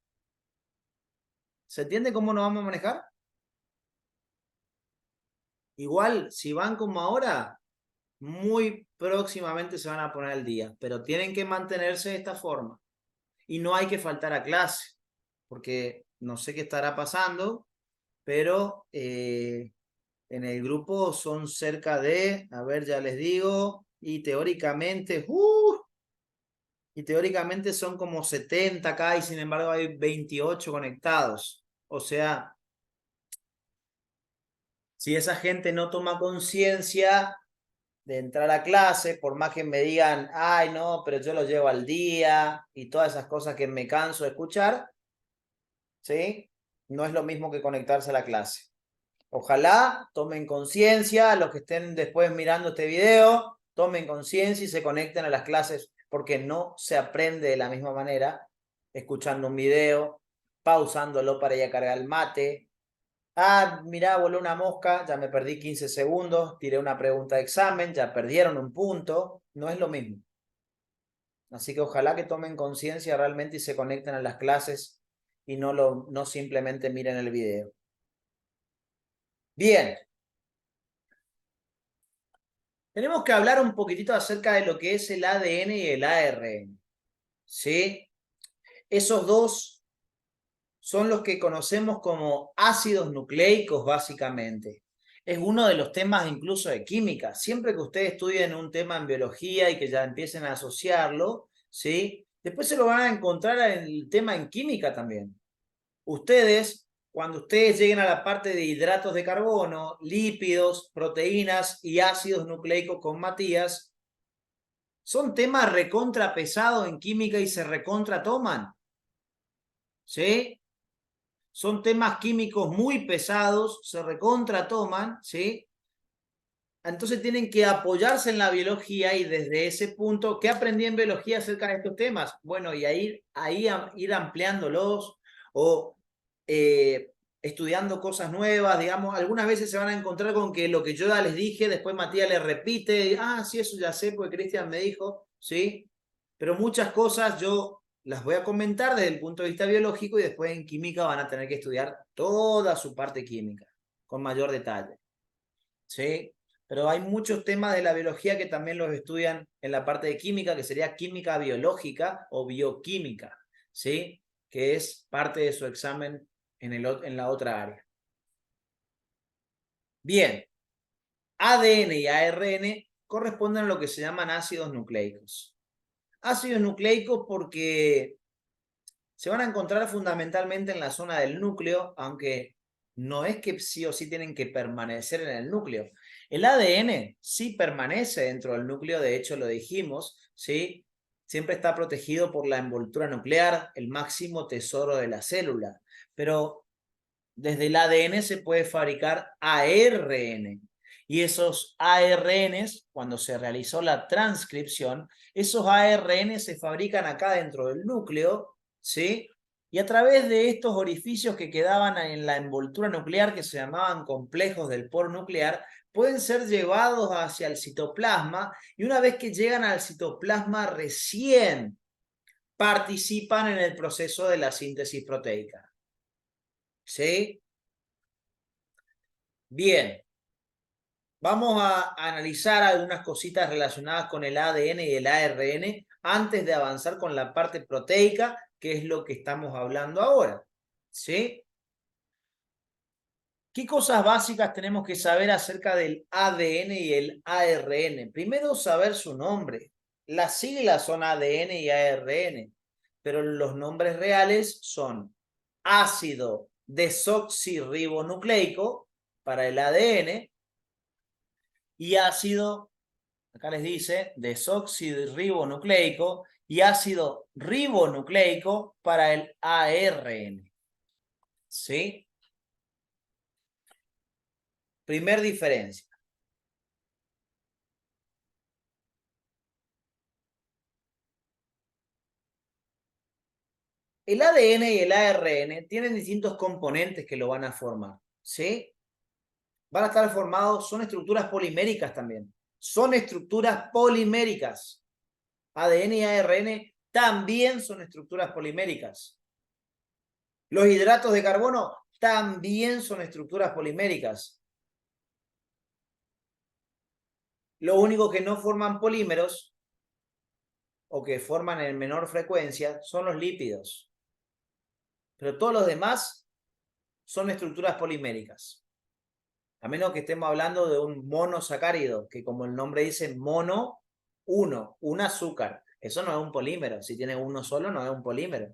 ¿Se entiende cómo nos vamos a manejar? Igual, si van como ahora, muy próximamente se van a poner al día, pero tienen que mantenerse de esta forma. Y no hay que faltar a clase, porque no sé qué estará pasando, pero en el grupo son cerca de, a ver, ya les digo, y teóricamente son como 70 acá y sin embargo hay 28 conectados. O sea, si esa gente no toma conciencia, de entrar a clase, por más que me digan, ay, no, pero yo lo llevo al día y todas esas cosas que me canso de escuchar, ¿sí? No es lo mismo que conectarse a la clase. Ojalá tomen conciencia, los que estén después mirando este video, tomen conciencia y se conecten a las clases, porque no se aprende de la misma manera escuchando un video, pausándolo para ir a cargar el mate. Ah, mirá, voló una mosca, ya me perdí 15 segundos, tiré una pregunta de examen, ya perdieron un punto, no es lo mismo. Así que ojalá que tomen conciencia realmente y se conecten a las clases y no simplemente miren el video. Bien. Tenemos que hablar un poquitito acerca de lo que es el ADN y el ARN. ¿Sí? Esos dos son los que conocemos como ácidos nucleicos, básicamente. Es uno de los temas incluso de química. Siempre que ustedes estudien un tema en biología y que ya empiecen a asociarlo, ¿sí? Después se lo van a encontrar en el tema en química también. Cuando ustedes lleguen a la parte de hidratos de carbono, lípidos, proteínas y ácidos nucleicos con Matías, son temas recontra pesados en química y se recontra toman. ¿Sí? Son temas químicos muy pesados, se recontra toman, ¿sí? Entonces tienen que apoyarse en la biología y desde ese punto, ¿qué aprendí en biología acerca de estos temas? Bueno, y ahí ir ampliándolos o estudiando cosas nuevas, digamos, algunas veces se van a encontrar con que lo que yo ya les dije, después Matías les repite, ah, sí, eso ya sé, porque Cristian me dijo, ¿sí? Pero muchas cosas yo las voy a comentar desde el punto de vista biológico y después en química van a tener que estudiar toda su parte química, con mayor detalle, ¿sí? Pero hay muchos temas de la biología que también los estudian en la parte de química, que sería química biológica o bioquímica, ¿sí? Que es parte de su examen en la otra área. Bien, ADN y ARN corresponden a lo que se llaman ácidos nucleicos. Ácidos nucleicos porque se van a encontrar fundamentalmente en la zona del núcleo, aunque no es que sí o sí tienen que permanecer en el núcleo. El ADN sí permanece dentro del núcleo, de hecho lo dijimos, ¿sí? Siempre está protegido por la envoltura nuclear, el máximo tesoro de la célula. Pero desde el ADN se puede fabricar ARN. Y esos ARNs, cuando se realizó la transcripción, esos ARN se fabrican acá dentro del núcleo, ¿sí? Y a través de estos orificios que quedaban en la envoltura nuclear, que se llamaban complejos del poro nuclear, pueden ser llevados hacia el citoplasma, y una vez que llegan al citoplasma recién participan en el proceso de la síntesis proteica. ¿Sí? Bien. Vamos a analizar algunas cositas relacionadas con el ADN y el ARN antes de avanzar con la parte proteica, que es lo que estamos hablando ahora. ¿Sí? ¿Qué cosas básicas tenemos que saber acerca del ADN y el ARN? Primero, saber su nombre. Las siglas son ADN y ARN, pero los nombres reales son ácido desoxirribonucleico para el ADN y ácido, acá les dice, desoxirribonucleico y ácido ribonucleico para el ARN. ¿Sí? Primer diferencia. El ADN y el ARN tienen distintos componentes que lo van a formar, ¿sí? Van a estar formados, son estructuras poliméricas también. Son estructuras poliméricas. ADN y ARN también son estructuras poliméricas. Los hidratos de carbono también son estructuras poliméricas. Lo único que no forman polímeros o que forman en menor frecuencia son los lípidos. Pero todos los demás son estructuras poliméricas. A menos que estemos hablando de un monosacárido, que como el nombre dice, mono, uno, un azúcar. Eso no es un polímero. Si tiene uno solo, no es un polímero.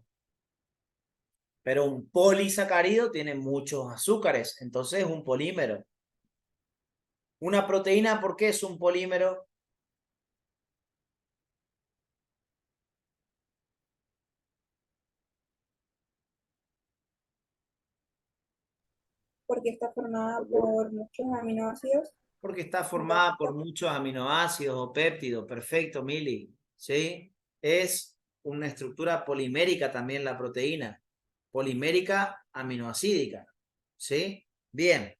Pero un polisacárido tiene muchos azúcares, entonces es un polímero. Una proteína, ¿por qué es un polímero? Porque está formada por muchos aminoácidos. Porque está formada por muchos aminoácidos o péptidos. Perfecto, Mili. ¿Sí? Es una estructura polimérica también la proteína. Polimérica aminoácidica. ¿Sí? Bien.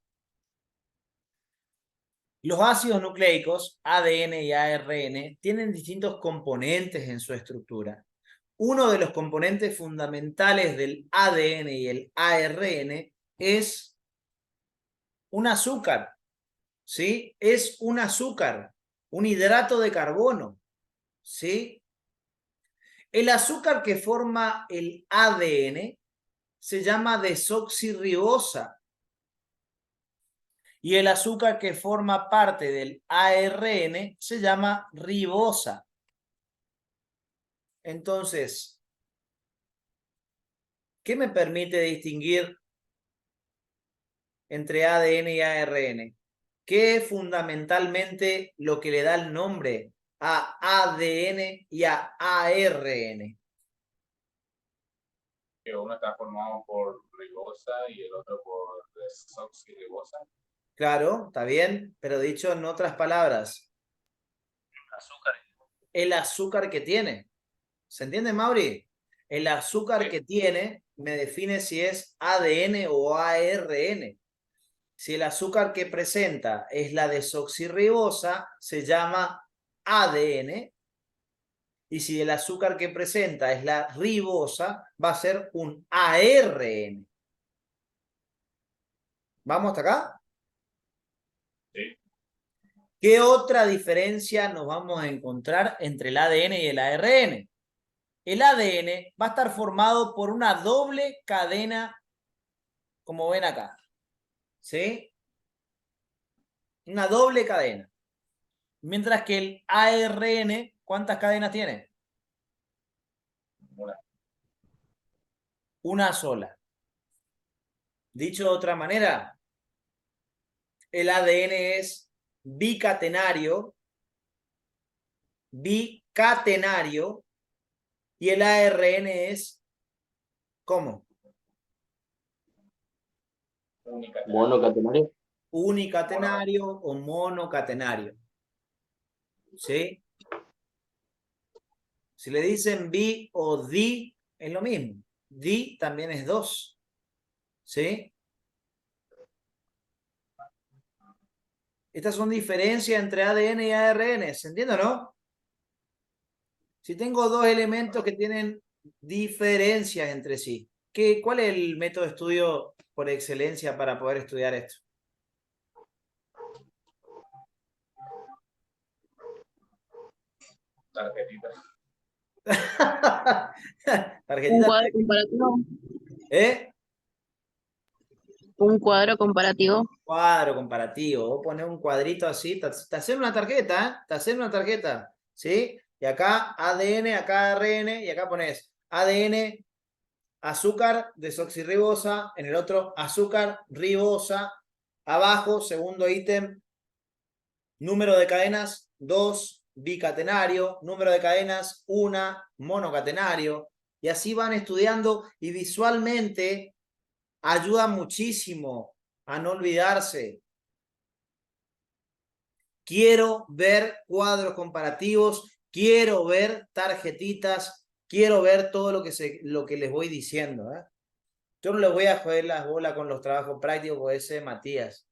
Los ácidos nucleicos, ADN y ARN, tienen distintos componentes en su estructura. Uno de los componentes fundamentales del ADN y el ARN es un azúcar, ¿sí? Es un azúcar, un hidrato de carbono, ¿sí? El azúcar que forma el ADN se llama desoxirribosa y el azúcar que forma parte del ARN se llama ribosa. Entonces, ¿qué me permite distinguir entre ADN y ARN? ¿Qué es fundamentalmente lo que le da el nombre a ADN y a ARN? Que uno está formado por ribosa y el otro por desoxirribosa. Claro, está bien, pero dicho en otras palabras, Azúcar. el azúcar que tiene. ¿Se entiende, Mauri? El azúcar que tiene me define si es ADN o ARN. Si el azúcar que presenta es la desoxirribosa, se llama ADN. Y si el azúcar que presenta es la ribosa, va a ser un ARN. ¿Vamos hasta acá? Sí. ¿Qué otra diferencia nos vamos a encontrar entre el ADN y el ARN? El ADN va a estar formado por una doble cadena, como ven acá. ¿Sí? Una doble cadena. Mientras que el ARN, ¿cuántas cadenas tiene? Una sola. Dicho de otra manera, el ADN es bicatenario, y el ARN es, ¿cómo? Monocatenario. Unicatenario o monocatenario. ¿Sí? Si le dicen bi o di, es lo mismo. Di también es dos. ¿Sí? Estas son diferencias entre ADN y ARN. ¿Se entiende o no? Si tengo dos elementos que tienen diferencias entre sí, ¿cuál es el método de estudio por excelencia para poder estudiar esto? Tarjetita. Un Tarjetita. cuadro comparativo. ¿Eh? Un cuadro comparativo. Cuadro comparativo. Vos ponés un cuadrito así, te haces una tarjeta, ¿eh? Te haces una tarjeta, ¿sí? Y acá ADN, acá ARN, y acá pones ADN, azúcar, desoxirribosa, en el otro azúcar, ribosa, abajo, segundo ítem, número de cadenas, 2, bicatenario, número de cadenas, 1, monocatenario, y así van estudiando y visualmente ayuda muchísimo a no olvidarse. Quiero ver cuadros comparativos, quiero ver tarjetitas, quiero ver todo lo que les voy diciendo. Yo no les voy a joder las bolas con los trabajos prácticos, porque ese Matías,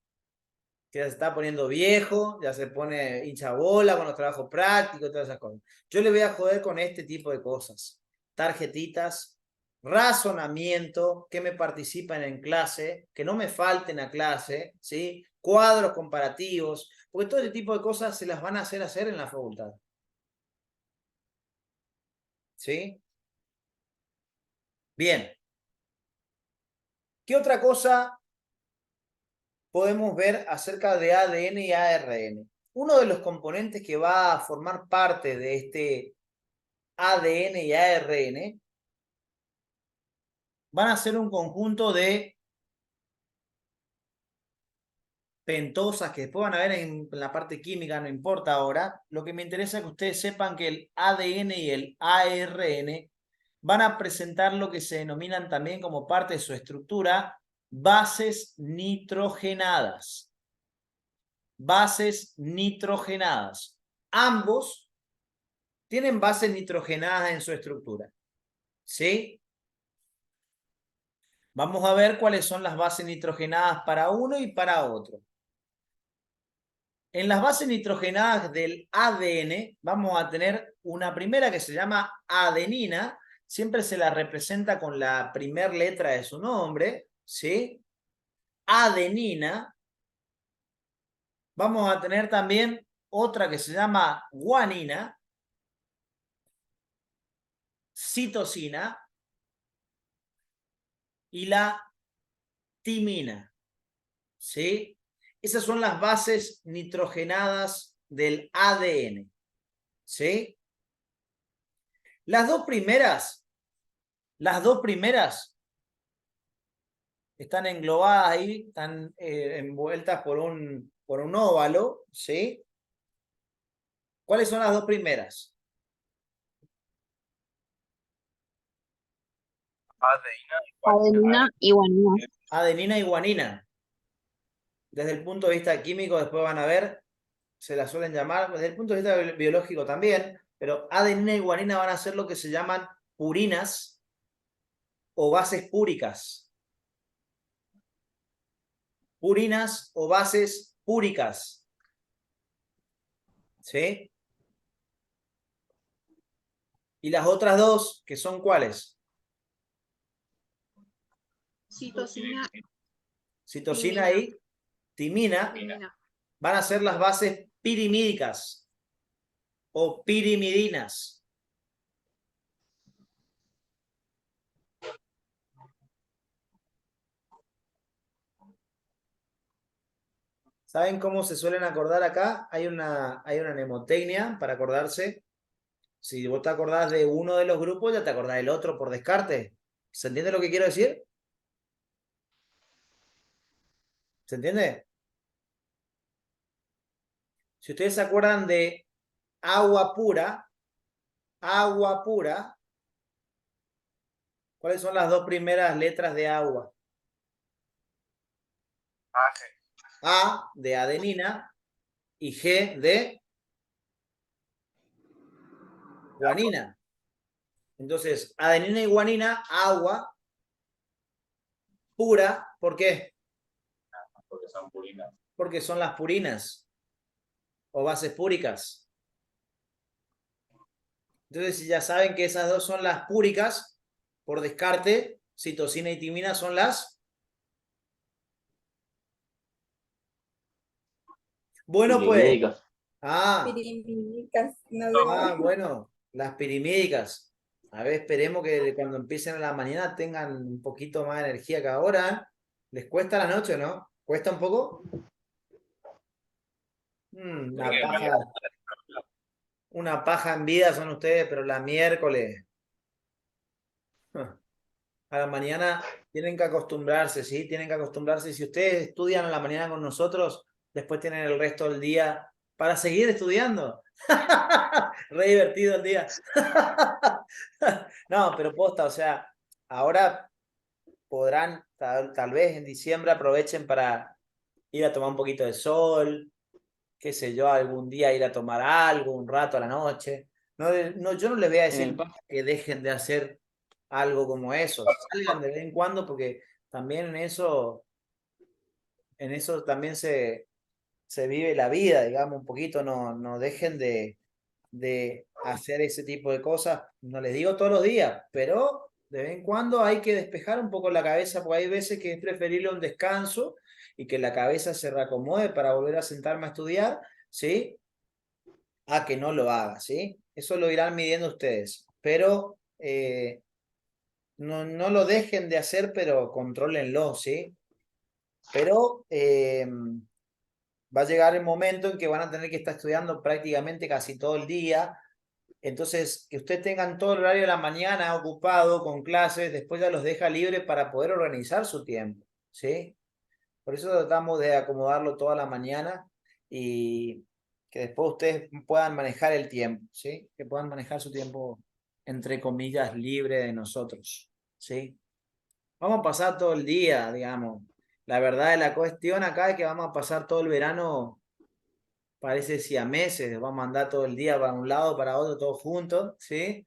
que ya se está poniendo viejo, ya se pone hincha bola con los trabajos prácticos, todas esas cosas. Yo le voy a joder con este tipo de cosas. Tarjetitas, razonamiento, que me participen en clase, que no me falten a clase, ¿sí? Cuadros comparativos, porque todo este tipo de cosas se las van a hacer en la facultad. ¿Sí? Bien. ¿Qué otra cosa podemos ver acerca de ADN y ARN? Uno de los componentes que va a formar parte de este ADN y ARN van a ser un conjunto de pentosas que después van a ver en la parte química, no importa ahora. Lo que me interesa es que ustedes sepan que el ADN y el ARN van a presentar lo que se denominan también como parte de su estructura bases nitrogenadas. Bases nitrogenadas. Ambos tienen bases nitrogenadas en su estructura. ¿Sí? Vamos a ver cuáles son las bases nitrogenadas para uno y para otro. En las bases nitrogenadas del ADN vamos a tener una primera que se llama adenina. Siempre se la representa con la primera letra de su nombre, ¿sí? Adenina. Vamos a tener también otra que se llama guanina, citosina y la timina, ¿sí? Esas son las bases nitrogenadas del ADN, ¿sí? Las dos primeras están englobadas ahí, están envueltas por un óvalo, ¿sí? ¿Cuáles son las dos primeras? Adenina y guanina. Adenina y guanina. Desde el punto de vista químico, después van a ver, se las suelen llamar, desde el punto de vista biológico también, pero adenina y guanina van a ser lo que se llaman purinas o bases púricas. Purinas o bases púricas. ¿Sí? Y las otras dos, que son ¿cuáles? Citosina, Citosina y timina van a ser las bases pirimídicas o pirimidinas. ¿Saben cómo se suelen acordar acá? Hay una mnemotecnia para acordarse. Si vos te acordás de uno de los grupos, ya te acordás del otro por descarte. ¿Se entiende lo que quiero decir? ¿Se entiende? Si ustedes se acuerdan de agua pura, ¿cuáles son las dos primeras letras de agua? A de adenina y G de guanina. Entonces, adenina y guanina, agua pura, ¿por qué? Porque son purinas. Porque son las purinas o bases púricas. Entonces, si ya saben que esas dos son las púricas, por descarte, citosina y timina son las. Bueno, pues. Pirimídicas. Pirimídicas, no. Bueno, las pirimídicas. A ver, esperemos que cuando empiecen a la mañana tengan un poquito más de energía que ahora. ¿Les cuesta la noche, no? ¿Cuesta un poco? Una paja en vida son ustedes, pero la miércoles. A la mañana tienen que acostumbrarse, ¿sí? Tienen que acostumbrarse. Si ustedes estudian a la mañana con nosotros, después tienen el resto del día para seguir estudiando. Re divertido el día. No, pero posta, o sea, ahora podrán, tal vez en diciembre aprovechen para ir a tomar un poquito de sol, qué sé yo, algún día ir a tomar algo, un rato a la noche. No, yo no les voy a decir que dejen de hacer algo como eso. Salgan de vez en cuando porque también en eso también se vive la vida, digamos, un poquito. No dejen de hacer ese tipo de cosas. No les digo todos los días, pero de vez en cuando hay que despejar un poco la cabeza porque hay veces que es preferible un descanso y que la cabeza se reacomode para volver a sentarme a estudiar, ¿sí? A que no lo haga, ¿sí? Eso lo irán midiendo ustedes, pero no lo dejen de hacer, pero contrólenlo, ¿sí? Pero va a llegar el momento en que van a tener que estar estudiando prácticamente casi todo el día. Entonces, que ustedes tengan todo el horario de la mañana ocupado con clases, después ya los deja libre para poder organizar su tiempo, ¿sí? Por eso tratamos de acomodarlo toda la mañana y que después ustedes puedan manejar el tiempo, ¿sí? Que puedan manejar su tiempo, entre comillas, libre de nosotros, ¿sí? Vamos a pasar todo el día, digamos. La verdad de la cuestión acá es que vamos a pasar todo el verano, parece siameses, vamos a andar todo el día para un lado, para otro, todos juntos, ¿sí?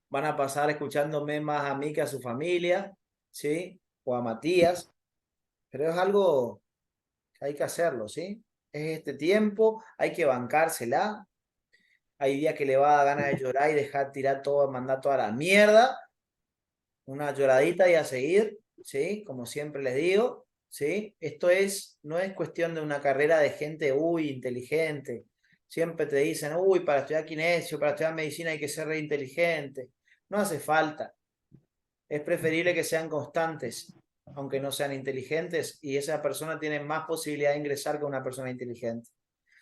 Van a pasar escuchándome más a mí que a su familia, ¿sí? O a Matías, pero es algo que hay que hacerlo, ¿sí? Es este tiempo, hay que bancársela. Hay días que le va a dar ganas de llorar y dejar tirar todo, mandar toda la mierda. Una lloradita y a seguir, ¿sí? Como siempre les digo, ¿sí? Esto no es cuestión de una carrera de gente, inteligente. Siempre te dicen, para estudiar kinesio, para estudiar medicina hay que ser re inteligente. No hace falta. Es preferible que sean constantes, aunque no sean inteligentes, y esa persona tiene más posibilidad de ingresar que una persona inteligente.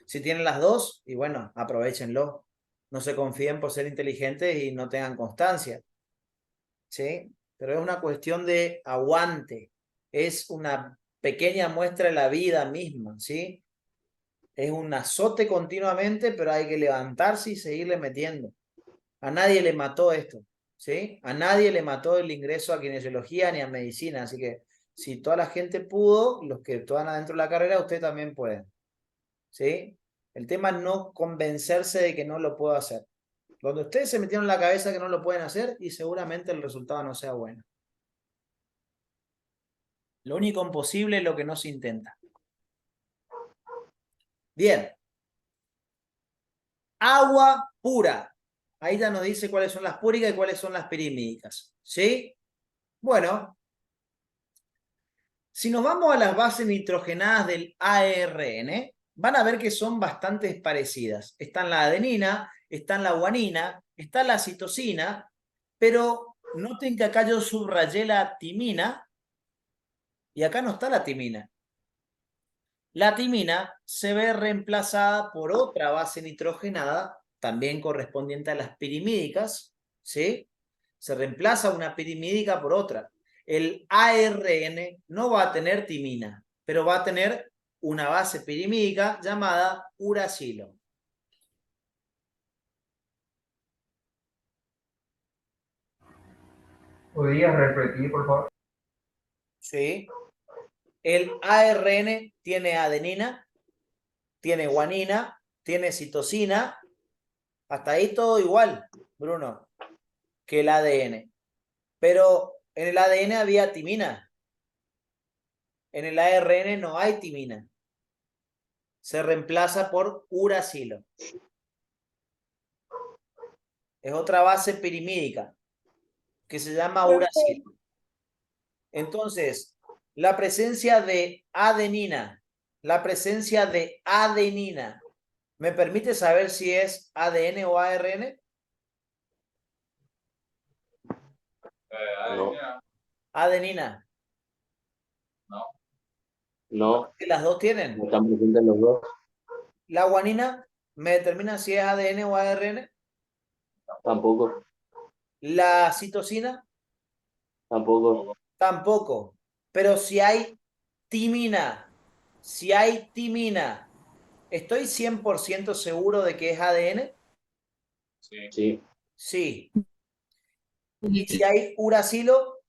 Si tienen las dos, y bueno, aprovéchenlo. No se confíen por ser inteligentes y no tengan constancia, ¿sí? Pero es una cuestión de aguante. Es una pequeña muestra de la vida misma, ¿sí? Es un azote continuamente, pero hay que levantarse y seguirle metiendo. A nadie le mató esto, ¿sí? A nadie le mató el ingreso a kinesiología ni a medicina, así que si toda la gente pudo, los que están adentro de la carrera, usted también pueden, ¿sí? El tema es no convencerse de que no lo puedo hacer. Cuando ustedes se metieron en la cabeza que no lo pueden hacer y seguramente el resultado no sea bueno. Lo único imposible es lo que no se intenta. Bien. Agua pura. Ahí ya nos dice cuáles son las púricas y cuáles son las pirimídicas, ¿sí? Bueno, si nos vamos a las bases nitrogenadas del ARN, van a ver que son bastante parecidas. Están la adenina, están la guanina, está la citosina, pero noten que acá yo subrayé la timina y acá no está la timina. La timina se ve reemplazada por otra base nitrogenada, también correspondiente a las pirimídicas, ¿sí? Se reemplaza una pirimídica por otra. El ARN no va a tener timina, pero va a tener una base pirimídica llamada uracilo. ¿Podrías repetir, por favor? ¿Sí? El ARN tiene adenina, tiene guanina, tiene citosina. Hasta ahí todo igual, Bruno, que el ADN. Pero en el ADN había timina. En el ARN no hay timina. Se reemplaza por uracilo. Es otra base pirimídica que se llama uracilo. Entonces, la presencia de adenina, ¿me permite saber si es ADN o ARN? No. Adenina. No. No. ¿Las dos tienen? No están presentes los dos. La guanina, ¿me determina si es ADN o ARN? Tampoco. La citosina, Tampoco. tampoco. Pero si hay timina, ¿estoy 100% seguro de que es ADN? Sí. Sí. Sí. ¿Y si hay uracilo?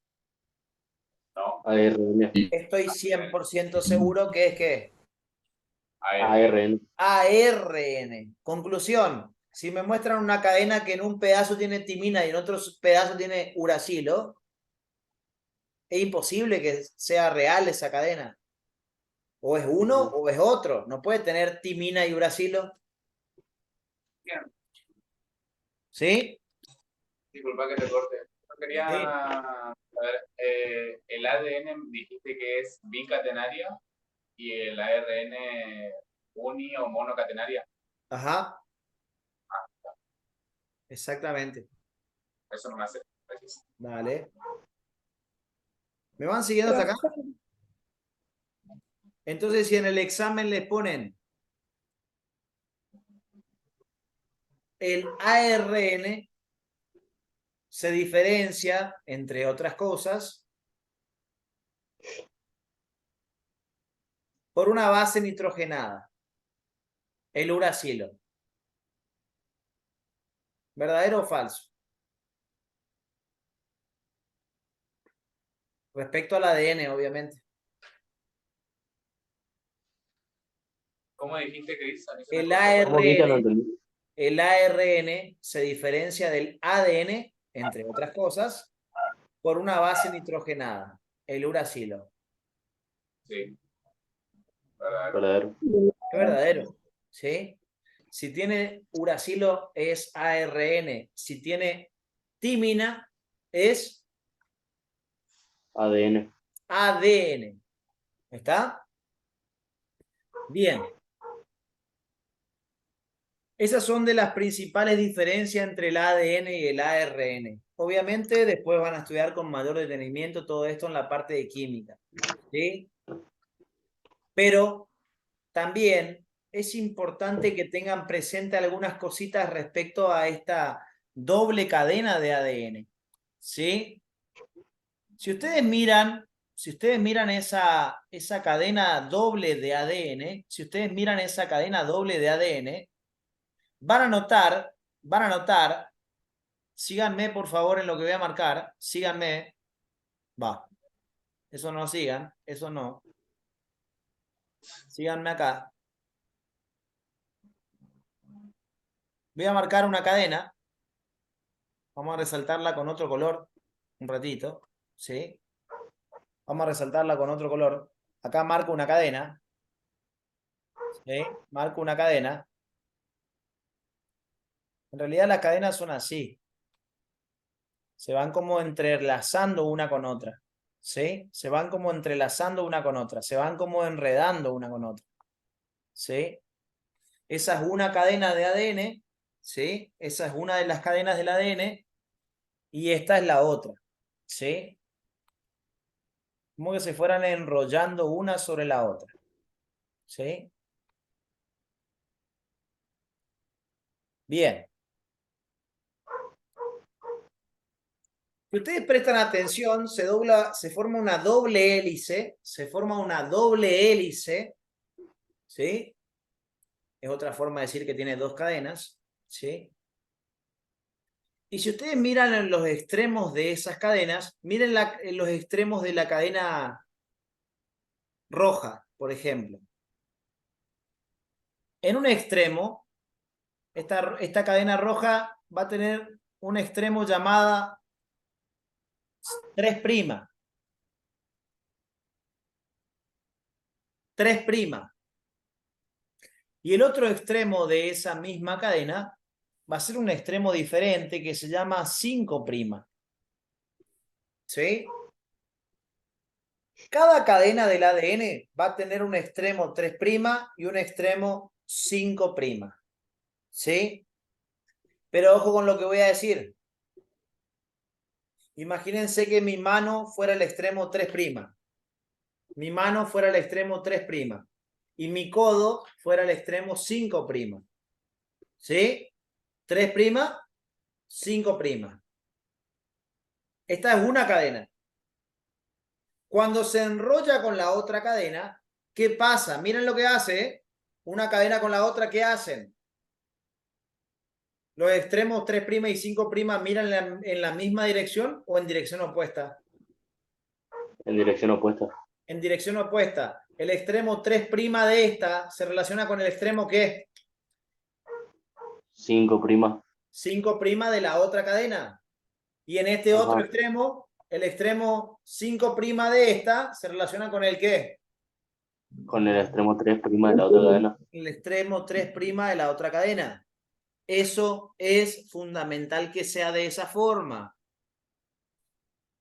No. ARN. Estoy 100% seguro que es ¿qué? ARN. ARN. Conclusión. Si me muestran una cadena que en un pedazo tiene timina y en otro pedazo tiene uracilo, es imposible que sea real esa cadena. O es uno o es otro. No puede tener timina y uracilo. ¿Sí? Disculpa que te corte. Yo quería Sí. saber, el ADN dijiste que es bicatenaria y el ARN uni o monocatenaria. Ajá. Exactamente. Eso no me hace. Gracias. Dale. ¿Me van siguiendo hasta acá? Entonces, si en el examen les ponen el ARN se diferencia, entre otras cosas, por una base nitrogenada, el uracilo. ¿Verdadero o falso? Respecto al ADN, obviamente. ¿Cómo dijiste, Cris? El ¿Cómo dijiste? No ARN, entendí. el ARN se diferencia del ADN, entre otras cosas, por una base nitrogenada, el uracilo. Sí. ¿Verdad? Verdadero. Es verdadero, ¿sí? Si tiene uracilo es ARN, si tiene timina es ADN. ADN. ¿Está? Bien. Esas son de las principales diferencias entre el ADN y el ARN. Obviamente después van a estudiar con mayor detenimiento todo esto en la parte de química, ¿sí? Pero también es importante que tengan presente algunas cositas respecto a esta doble cadena de ADN, ¿sí? Si ustedes miran esa cadena doble de ADN, si ustedes miran esa cadena doble de ADN, van a notar, síganme por favor en lo que voy a marcar, síganme, eso no sigan, eso no, síganme acá. Voy a marcar una cadena, vamos a resaltarla con otro color, un ratito, ¿sí? Vamos a resaltarla con otro color. Acá marco una cadena, ¿sí? Marco una cadena. En realidad las cadenas son así. Se van como entrelazando una con otra, ¿sí? Se van como entrelazando una con otra, se van como enredando una con otra, ¿sí? Esa es una cadena de ADN, ¿sí? Esa es una de las cadenas del ADN y esta es la otra, ¿sí? Como que se fueran enrollando una sobre la otra, ¿sí? Bien. Si ustedes prestan atención, se forma una doble hélice, ¿sí? Es otra forma de decir que tiene dos cadenas, ¿sí? Y si ustedes miran en los extremos de esas cadenas, miren en los extremos de la cadena roja, por ejemplo. En un extremo, esta cadena roja va a tener un extremo llamada 3'. 3'. Y el otro extremo de esa misma cadena va a ser un extremo diferente que se llama 5'. ¿Sí? Cada cadena del ADN va a tener un extremo 3' y un extremo 5'. ¿Sí? Pero ojo con lo que voy a decir. Imagínense que mi mano fuera el extremo 3'. Mi mano fuera el extremo 3'. Y mi codo fuera el extremo 5'. ¿Sí? 3', 5'. Esta es una cadena. Cuando se enrolla con la otra cadena, ¿qué pasa? Miren lo que hace, una cadena con la otra, ¿qué hacen? Los extremos 3' y 5' miran en la misma dirección o en dirección opuesta. En dirección opuesta. En dirección opuesta. El extremo 3' de esta se relaciona con el extremo ¿qué? 5'. 5' de la otra cadena. Y en este otro extremo, el extremo 5' de esta se relaciona con el ¿qué? Con el extremo 3' de la otra cadena. El extremo 3' de la otra cadena. Eso es fundamental que sea de esa forma.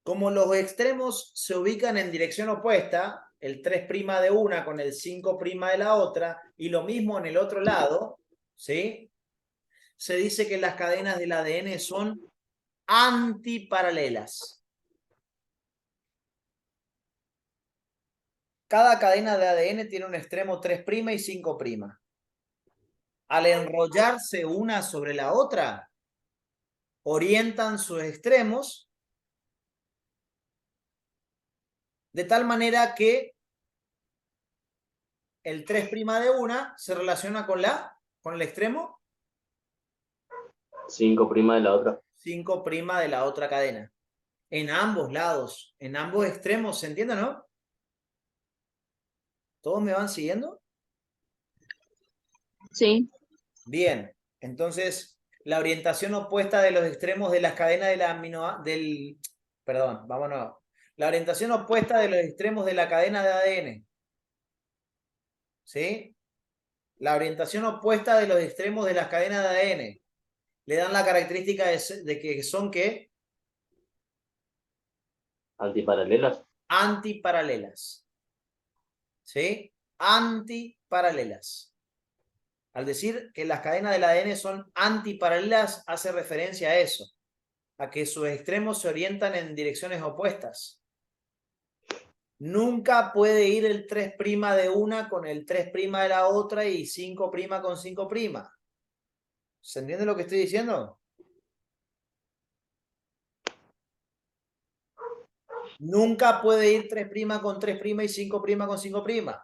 Como los extremos se ubican en dirección opuesta, el 3' de una con el 5' de la otra, y lo mismo en el otro lado, ¿sí? Se dice que las cadenas del ADN son antiparalelas. Cada cadena de ADN tiene un extremo 3' y 5'. Al enrollarse una sobre la otra, orientan sus extremos de tal manera que el 3' de una se relaciona con el extremo 5' de la otra. 5' de la otra cadena. En ambos lados, en ambos extremos, ¿se entiende, no? ¿Todos me van siguiendo? Sí. Bien, entonces la orientación opuesta de los extremos de las cadenas de la perdón, vámonos. La orientación opuesta de los extremos de la cadena de ADN. ¿Sí? La orientación opuesta de los extremos de las cadenas de ADN. Le dan la característica de que son ¿qué? Antiparalelas. Antiparalelas. ¿Sí? Antiparalelas. Al decir que las cadenas del ADN son antiparalelas, hace referencia a eso, a que sus extremos se orientan en direcciones opuestas. Nunca puede ir el 3' de una con el 3' de la otra y 5' con 5'. ¿Se entiende lo que estoy diciendo? Nunca puede ir 3' con 3' y 5' con 5'.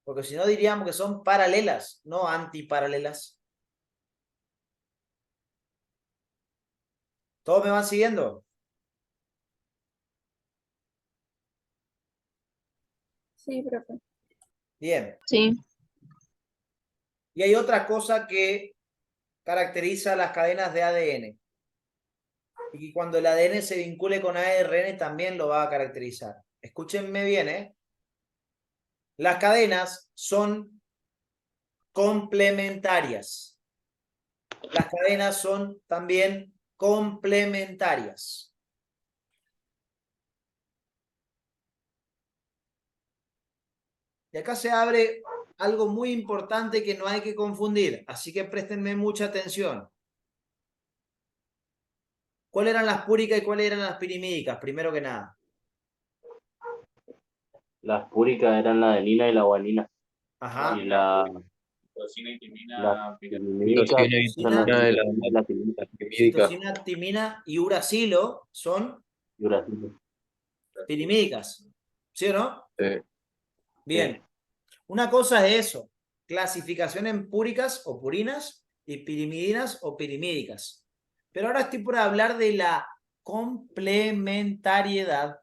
Porque si no diríamos que son paralelas, no antiparalelas. ¿Todos me van siguiendo? Sí, profe. Bien. Sí. Y hay otra cosa que caracteriza las cadenas de ADN. Y que cuando el ADN se vincule con ARN también lo va a caracterizar. Escúchenme bien, ¿eh? Las cadenas son complementarias. Las cadenas son también complementarias. Y acá se abre algo muy importante que no hay que confundir, así que préstenme mucha atención. ¿Cuáles eran las púricas y cuáles eran las pirimídicas? Primero que nada. Las púricas eran la adenina y la guanina. Ajá. Y la Citosina y timina. las pirimídicas Citosina son y la timina de la timina pirimídica. Citosina, timina y uracilo son y uracilo. pirimídicas. ¿Sí o no? Bien. Sí. Una cosa es eso. Clasificación en púricas o purinas y pirimidinas o pirimídicas. Pero ahora estoy por hablar de la complementariedad.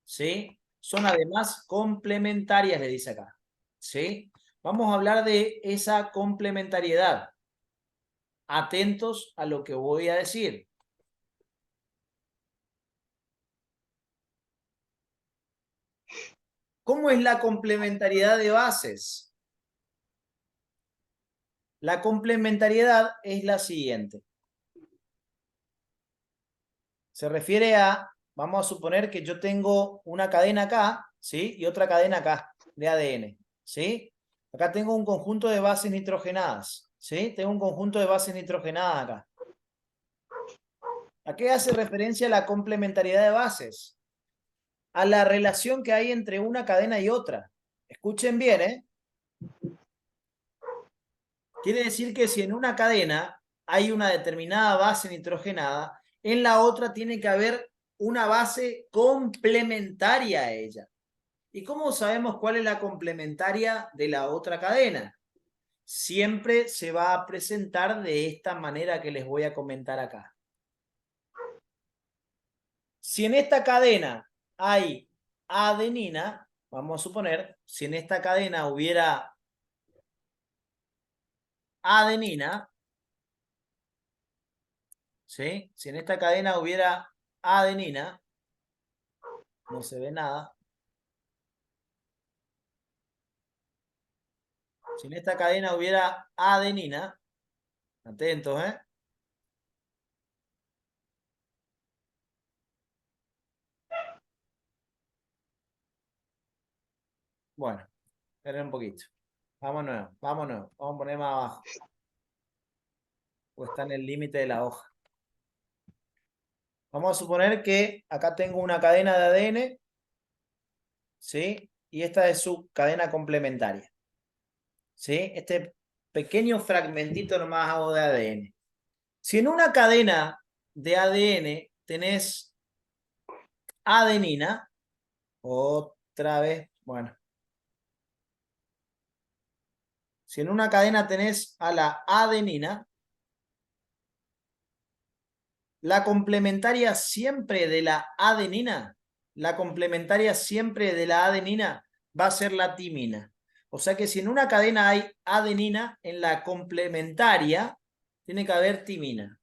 ¿Sí? Son además complementarias, le dice acá. ¿Sí? Vamos a hablar de esa complementariedad. Atentos a lo que voy a decir. ¿Cómo es la complementariedad de bases? La complementariedad es la siguiente. Se refiere a, vamos a suponer que yo tengo una cadena acá, ¿sí? Y otra cadena acá de ADN, ¿sí? Acá tengo un conjunto de bases nitrogenadas, ¿sí? Tengo un conjunto de bases nitrogenadas acá. ¿A qué hace referencia la complementariedad de bases? A la relación que hay entre una cadena y otra. Escuchen bien, ¿eh? Quiere decir que si en una cadena hay una determinada base nitrogenada, en la otra tiene que haber una base complementaria a ella. ¿Y cómo sabemos cuál es la complementaria de la otra cadena? Siempre se va a presentar de esta manera que les voy a comentar acá. Si en esta cadena hay adenina, vamos a suponer, si en esta cadena hubiera adenina, ¿sí? Si en esta cadena hubiera adenina, no se ve nada. Si en esta cadena hubiera adenina, atentos, ¿eh? Bueno, esperen un poquito. Vámonos, vámonos. Vamos a poner más abajo. Pues está en el límite de la hoja. Vamos a suponer que acá tengo una cadena de ADN, ¿sí? Y esta es su cadena complementaria. ¿Sí? Este pequeño fragmentito nomás hago de ADN. Si en una cadena de ADN tenés adenina, Otra vez, bueno. Si en una cadena tenés a la adenina, la complementaria siempre de la adenina, va a ser la timina. O sea que si en una cadena hay adenina, en la complementaria tiene que haber timina.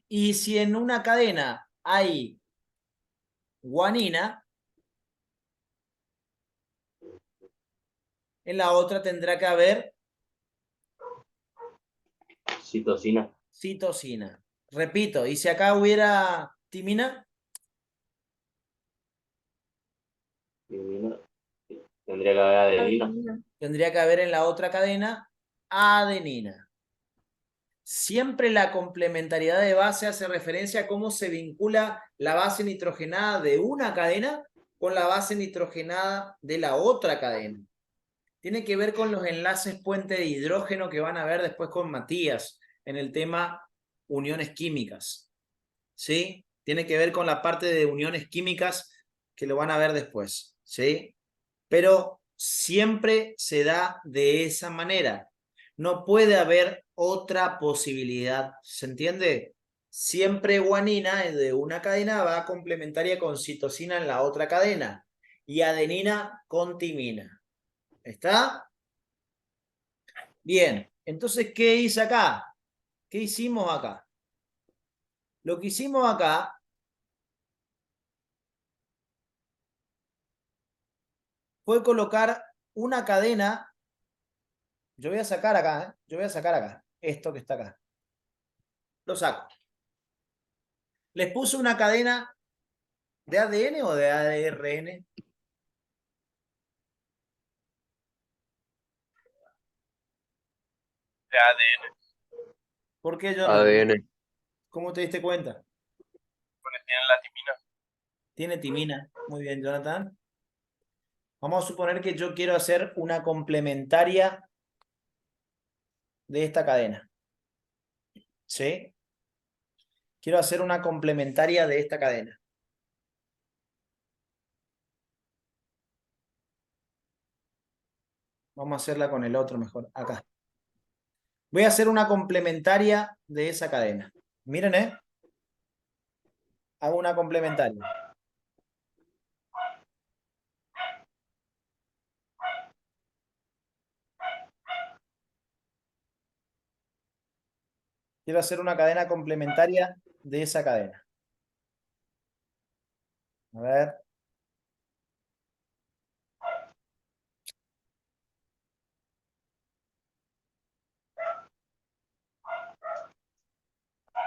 Y si en una cadena hay guanina, en la otra tendrá que haber Citosina. citosina. Repito, ¿y si acá hubiera timina? Timina. Tendría que haber adenina. Adenina. Tendría que haber en la otra cadena adenina. Siempre la complementariedad de base hace referencia a cómo se vincula la base nitrogenada de una cadena con la base nitrogenada de la otra cadena. Tiene que ver con los enlaces puente de hidrógeno que van a ver después con Matías en el tema uniones químicas. ¿Sí? Tiene que ver con la parte de uniones químicas que lo van a ver después. ¿Sí? Pero siempre se da de esa manera. No puede haber otra posibilidad. ¿Se entiende? Siempre guanina de una cadena va complementaria con citosina en la otra cadena y adenina con timina. ¿Está? Bien. Entonces, ¿qué hice acá? ¿Qué hicimos acá? Lo que hicimos acá fue colocar una cadena. Yo voy a sacar acá, ¿eh? Yo voy a sacar acá. Esto que está acá. Lo saco. Les puse una cadena de ADN o de ARN. De ADN, ¿Por qué, Jonathan? ADN. ¿Cómo te diste cuenta? porque tienen la timina. Tiene timina. Muy bien, Jonathan. Vamos a suponer que yo quiero hacer una complementaria de esta cadena. ¿Sí? Quiero hacer una complementaria de esta cadena. Vamos a hacerla con el otro mejor. Acá. Voy a hacer una complementaria de esa cadena. Miren, ¿eh? Hago una complementaria. Quiero hacer una cadena complementaria de esa cadena. A ver.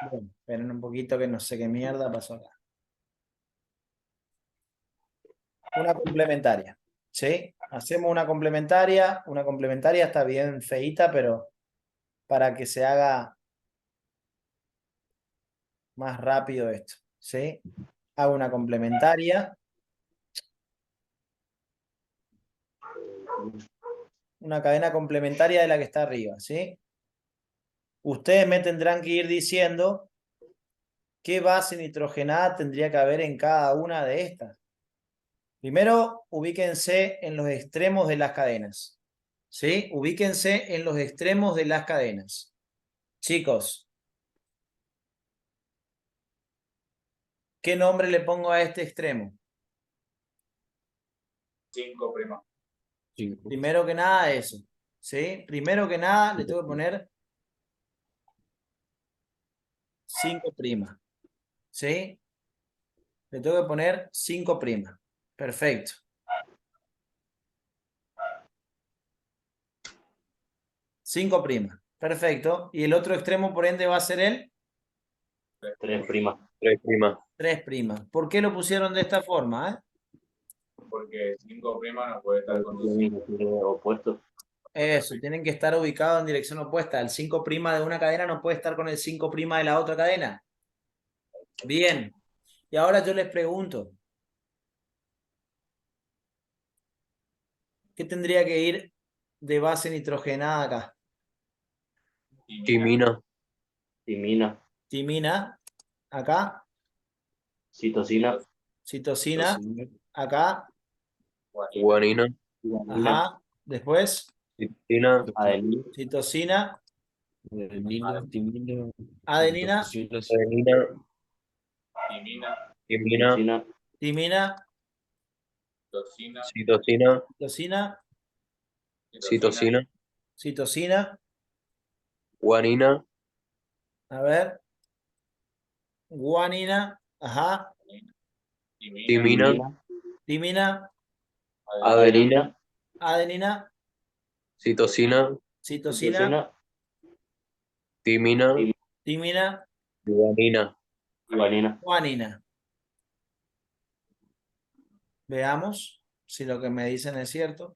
Bueno, esperen un poquito que no sé qué mierda pasó acá. Una complementaria. ¿Sí? Hacemos una complementaria. Una complementaria está bien feíta, pero para que se haga más rápido esto. ¿Sí? Hago una complementaria. Una cadena complementaria de la que está arriba. ¿Sí? Ustedes me tendrán que ir diciendo qué base nitrogenada tendría que haber en cada una de estas. Primero, ubíquense en los extremos de las cadenas. ¿Sí? Ubíquense en los extremos de las cadenas. Chicos, ¿qué nombre le pongo a este extremo? 5 prima. Primero que nada eso. ¿Sí? Primero que nada le tengo que poner 5'. ¿Sí? Le tengo que poner 5'. Perfecto. Cinco prima. Perfecto. Y el otro extremo, por ende, va a ser el 3 prima. 3 prima. 3'. ¿Por qué lo pusieron de esta forma? Porque 5 prima no puede estar con 2. Opuesto. Eso, tienen que estar ubicados en dirección opuesta. El 5' de una cadena no puede estar con el 5' de la otra cadena. Bien. Y ahora yo les pregunto, ¿qué tendría que ir de base nitrogenada acá? Timina. Timina. Timina. Acá. Citosina. Citosina. Acá. Guanina. Ajá. Después. Citosina. Adenina. Citosina. Adenina. Timina. Adenina. Adenina. timina, Timina. Citosina. Timina. toxina, Citosina. Citosina. Citosina. Citosina. Guanina. A ver. Guanina. Ajá. timina, Timina. Timina. Adenina. Adenina. Citosina. Citosina. Citosina. Timina. Timina. Guanina. Guanina. Guanina. Veamos si lo que me dicen es cierto.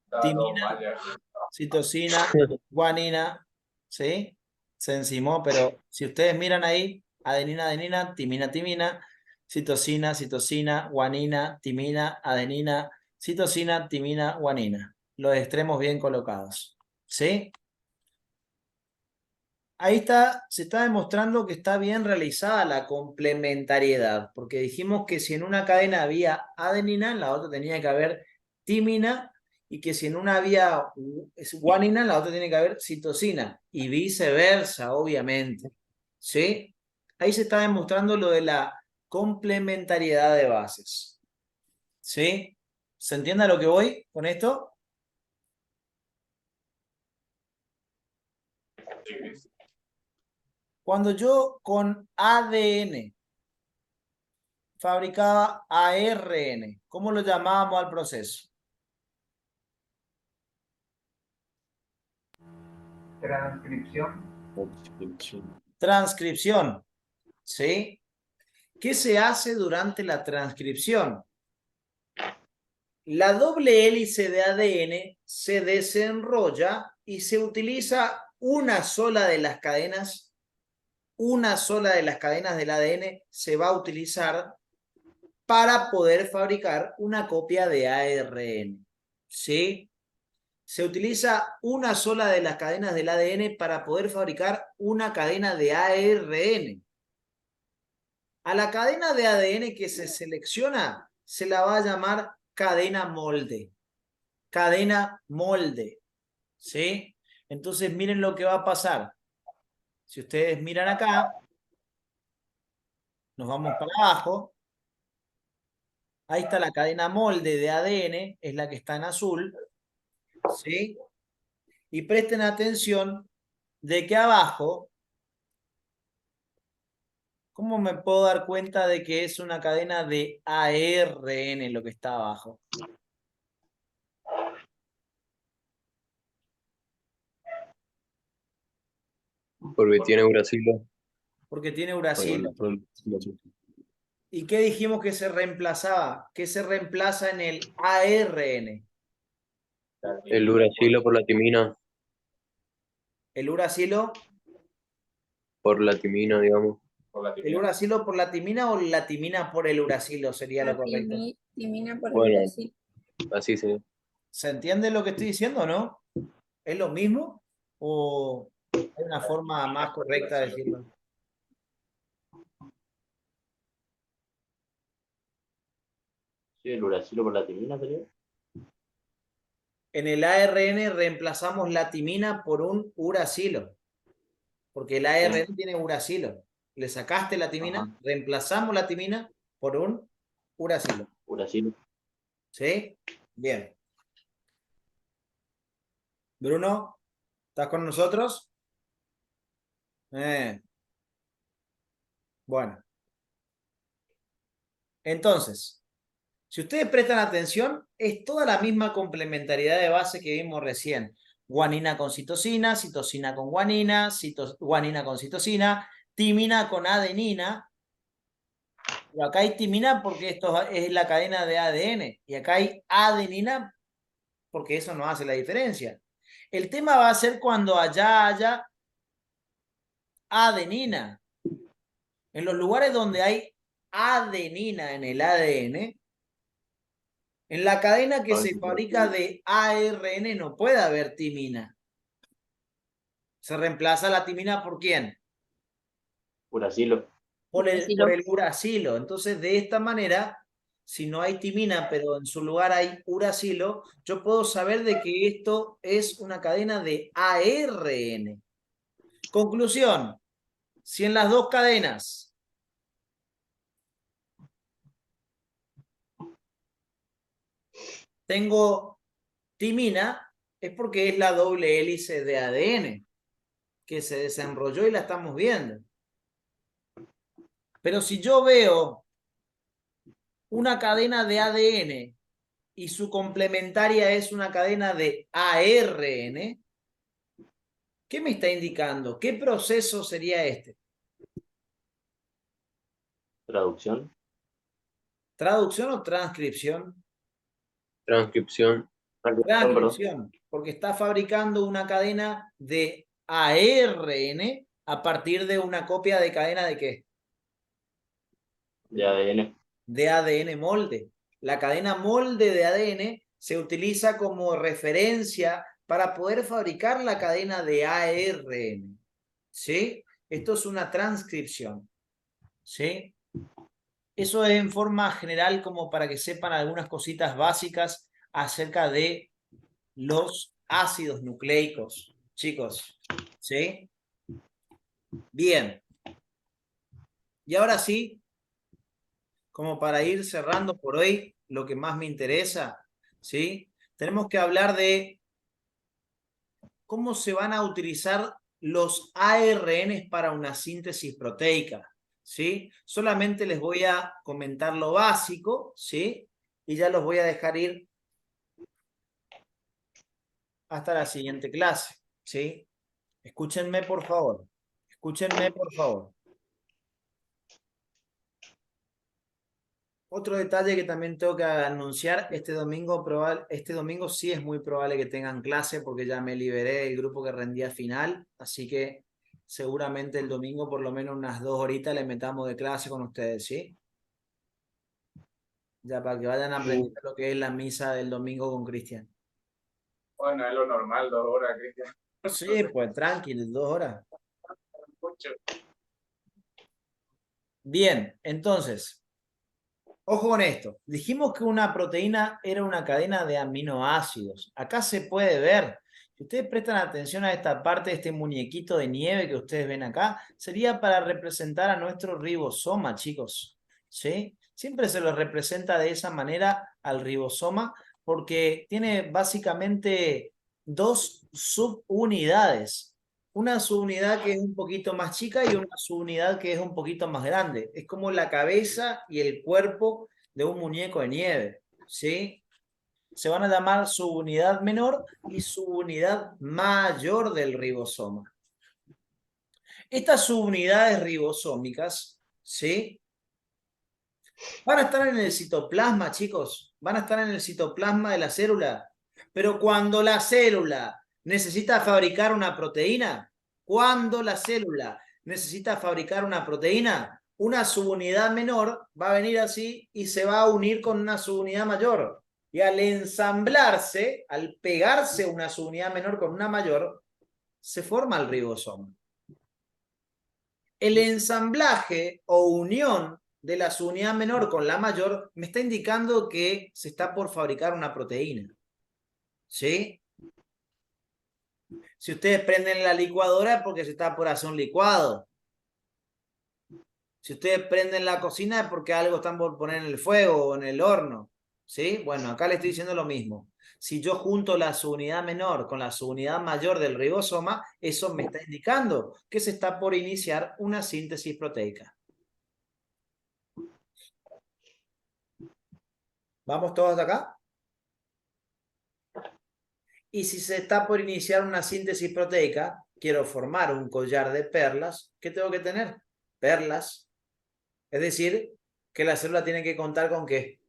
estaba todo Timina. mal ya. Citosina, guanina, ¿sí? Se encimó, pero si ustedes miran ahí, adenina, adenina, timina, timina, citosina, citosina, guanina, timina, adenina, citosina, timina, guanina. Los extremos bien colocados, ¿sí? Ahí está, se está demostrando que está bien realizada la complementariedad, porque dijimos que si en una cadena había adenina, en la otra tenía que haber timina, y que si en una había guanina, en la otra tiene que haber citosina, y viceversa, obviamente. ¿Sí? Ahí se está demostrando lo de la complementariedad de bases. ¿Sí? ¿Se entiende a lo que voy con esto? Cuando yo con ADN fabricaba ARN, ¿cómo lo llamábamos al proceso? Transcripción. Transcripción, ¿sí? ¿Qué se hace durante la transcripción? La doble hélice de ADN se desenrolla y se utiliza una sola de las cadenas del ADN se va a utilizar para poder fabricar una copia de ARN, ¿sí? Se utiliza una sola de las cadenas del ADN para poder fabricar una cadena de ARN. A la cadena de ADN que se selecciona se la va a llamar cadena molde. Cadena molde, ¿sí? Entonces miren lo que va a pasar. Si ustedes miran acá, nos vamos para abajo. Ahí está la cadena molde de ADN, es la que está en azul, ¿sí? Y presten atención de que abajo, ¿cómo me puedo dar cuenta de que es una cadena de ARN lo que está abajo? Porque tiene uracilo. Porque tiene uracilo. ¿Y qué dijimos que se reemplazaba? ¿Qué se reemplaza en el ARN? El uracilo por la timina. El uracilo. Por la timina, digamos. Por la ¿El timina. uracilo por la timina o la timina por el uracilo sería lo correcto? Timina por Bueno. el uracilo. Así sería. ¿Se entiende lo que estoy diciendo o no? ¿Es lo mismo? ¿O hay una forma más correcta de decirlo? Sí, el uracilo por la timina sería. En el ARN reemplazamos la timina por un uracilo. Porque el ARN tiene uracilo. Le sacaste la timina, Ajá. reemplazamos la timina por un uracilo. Uracilo. ¿Sí? Bien. Bruno, ¿estás con nosotros? Bueno. Entonces, si ustedes prestan atención, es toda la misma complementariedad de base que vimos recién. Guanina con citosina, citosina con guanina, guanina con citosina, timina con adenina. Pero acá hay timina porque esto es la cadena de ADN. Y acá hay adenina porque eso no hace la diferencia. El tema va a ser cuando allá haya adenina. En los lugares donde hay adenina en el ADN, en la cadena que se fabrica de ARN no puede haber timina. ¿Se reemplaza la timina por quién? Uracilo. por Uracilo. el uracilo. Entonces, de esta manera, si no hay timina, pero en su lugar hay uracilo, yo puedo saber de que esto es una cadena de ARN. Conclusión, si en las dos cadenas tengo timina, es porque es la doble hélice de ADN que se desenrolló y la estamos viendo. Pero si yo veo una cadena de ADN y su complementaria es una cadena de ARN, ¿qué me está indicando? ¿Qué proceso sería este? Traducción. ¿Traducción o transcripción? Transcripción. Perdón. Transcripción, porque está fabricando una cadena de ARN a partir de una copia de cadena de ¿qué? De ADN. De ADN molde. La cadena molde de ADN se utiliza como referencia para poder fabricar la cadena de ARN. ¿Sí? Esto es una transcripción. ¿Sí? Eso es en forma general como para que sepan algunas cositas básicas acerca de los ácidos nucleicos, chicos. ¿Sí? Bien. Y ahora sí, como para ir cerrando por hoy, lo que más me interesa, ¿sí? Tenemos que hablar de cómo se van a utilizar los ARNs para una síntesis proteica, ¿sí? Solamente les voy a comentar lo básico, ¿sí? Y ya los voy a dejar ir hasta la siguiente clase, ¿sí? Escúchenme, por favor. Escúchenme, por favor. Otro detalle que también tengo que anunciar, este domingo sí es muy probable que tengan clase porque ya me liberé del grupo que rendía final, así que seguramente el domingo por lo menos unas 2 horitas le metamos de clase con ustedes, ¿sí? Ya para que vayan aprendiendo lo que es la misa del domingo con Cristian. Bueno, es lo normal, 2 horas, Cristian. Sí, pues tranquilo, 2 horas. Mucho. Bien, entonces, ojo con esto. Dijimos que una proteína era una cadena de aminoácidos. Acá se puede ver. Si ustedes prestan atención a esta parte de este muñequito de nieve que ustedes ven acá, sería para representar a nuestro ribosoma, chicos. ¿Sí? Siempre se lo representa de esa manera al ribosoma porque tiene básicamente 2 subunidades. Una subunidad que es un poquito más chica y una subunidad que es un poquito más grande. Es como la cabeza y el cuerpo de un muñeco de nieve, ¿sí? Se van a llamar subunidad menor y subunidad mayor del ribosoma. Estas subunidades ribosómicas, ¿sí? Van a estar en el citoplasma, chicos. Van a estar en el citoplasma de la célula. Pero cuando la célula necesita fabricar una proteína, una subunidad menor va a venir así y se va a unir con una subunidad mayor. Y al ensamblarse, al pegarse una subunidad menor con una mayor, se forma el ribosoma. El ensamblaje o unión de la subunidad menor con la mayor me está indicando que se está por fabricar una proteína. ¿Sí? Si ustedes prenden la licuadora es porque se está por hacer un licuado. Si ustedes prenden la cocina es porque algo están por poner en el fuego o en el horno. ¿Sí? Bueno, acá le estoy diciendo lo mismo. Si yo junto la subunidad menor con la subunidad mayor del ribosoma, eso me está indicando que se está por iniciar una síntesis proteica. ¿Vamos todos hasta acá? Y si se está por iniciar una síntesis proteica, quiero formar un collar de perlas, ¿qué tengo que tener? Perlas. Es decir, que la célula tiene que contar con ¿qué?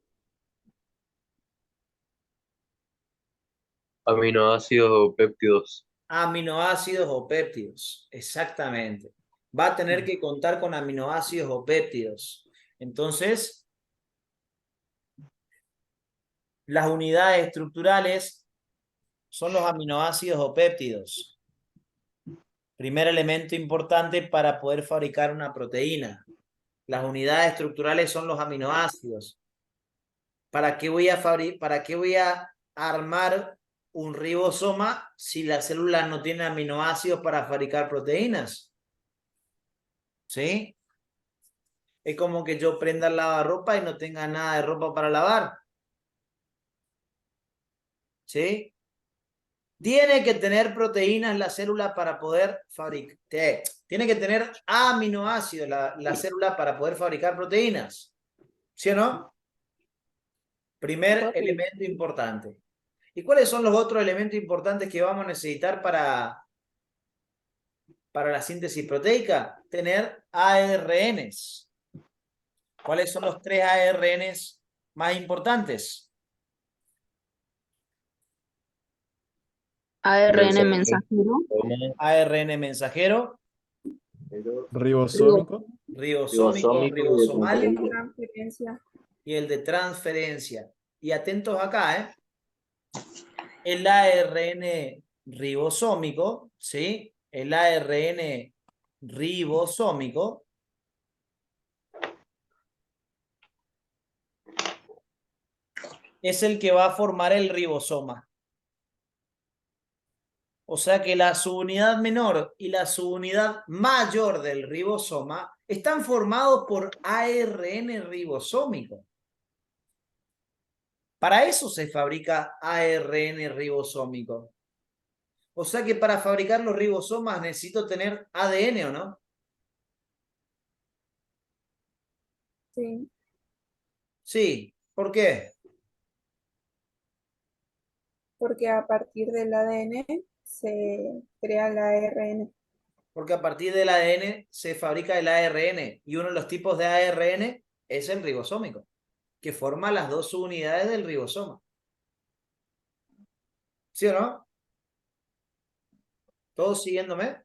Aminoácidos o péptidos. Aminoácidos o péptidos, exactamente. Va a tener que contar con aminoácidos o péptidos. Entonces, las unidades estructurales son los aminoácidos o péptidos. Primer elemento importante para poder fabricar una proteína. Las unidades estructurales son los aminoácidos. ¿Para qué voy a armar un ribosoma si la célula no tiene aminoácidos para fabricar proteínas? ¿Sí? Es como que yo prenda el lavarropa y no tenga nada de ropa para lavar. ¿Sí? Tiene que tener proteínas la célula para poder fabricar. Tiene que tener aminoácidos la célula para poder fabricar proteínas. ¿Sí o no? Primer elemento importante. ¿Y cuáles son los otros elementos importantes que vamos a necesitar para la síntesis proteica? Tener ARNs. ¿Cuáles son los 3 ARNs más importantes? ARN mensajero. ARN mensajero, Ribosómico. ribosómico, Ribosómico y de ribosomal Transferencia. y el de transferencia. Y atentos acá, ¿eh? El ARN ribosómico, ¿sí? El ARN ribosómico es el que va a formar el ribosoma. O sea que la subunidad menor y la subunidad mayor del ribosoma están formados por ARN ribosómico. Para eso se fabrica ARN ribosómico. O sea que para fabricar los ribosomas necesito tener ADN, ¿o no? Sí. Sí. ¿Por qué? Porque a partir del ADN se crea la ARN. Porque a partir del ADN se fabrica el ARN y uno de los tipos de ARN es el ribosómico, que forma las dos subunidades del ribosoma. ¿Sí o no? ¿Todos siguiéndome?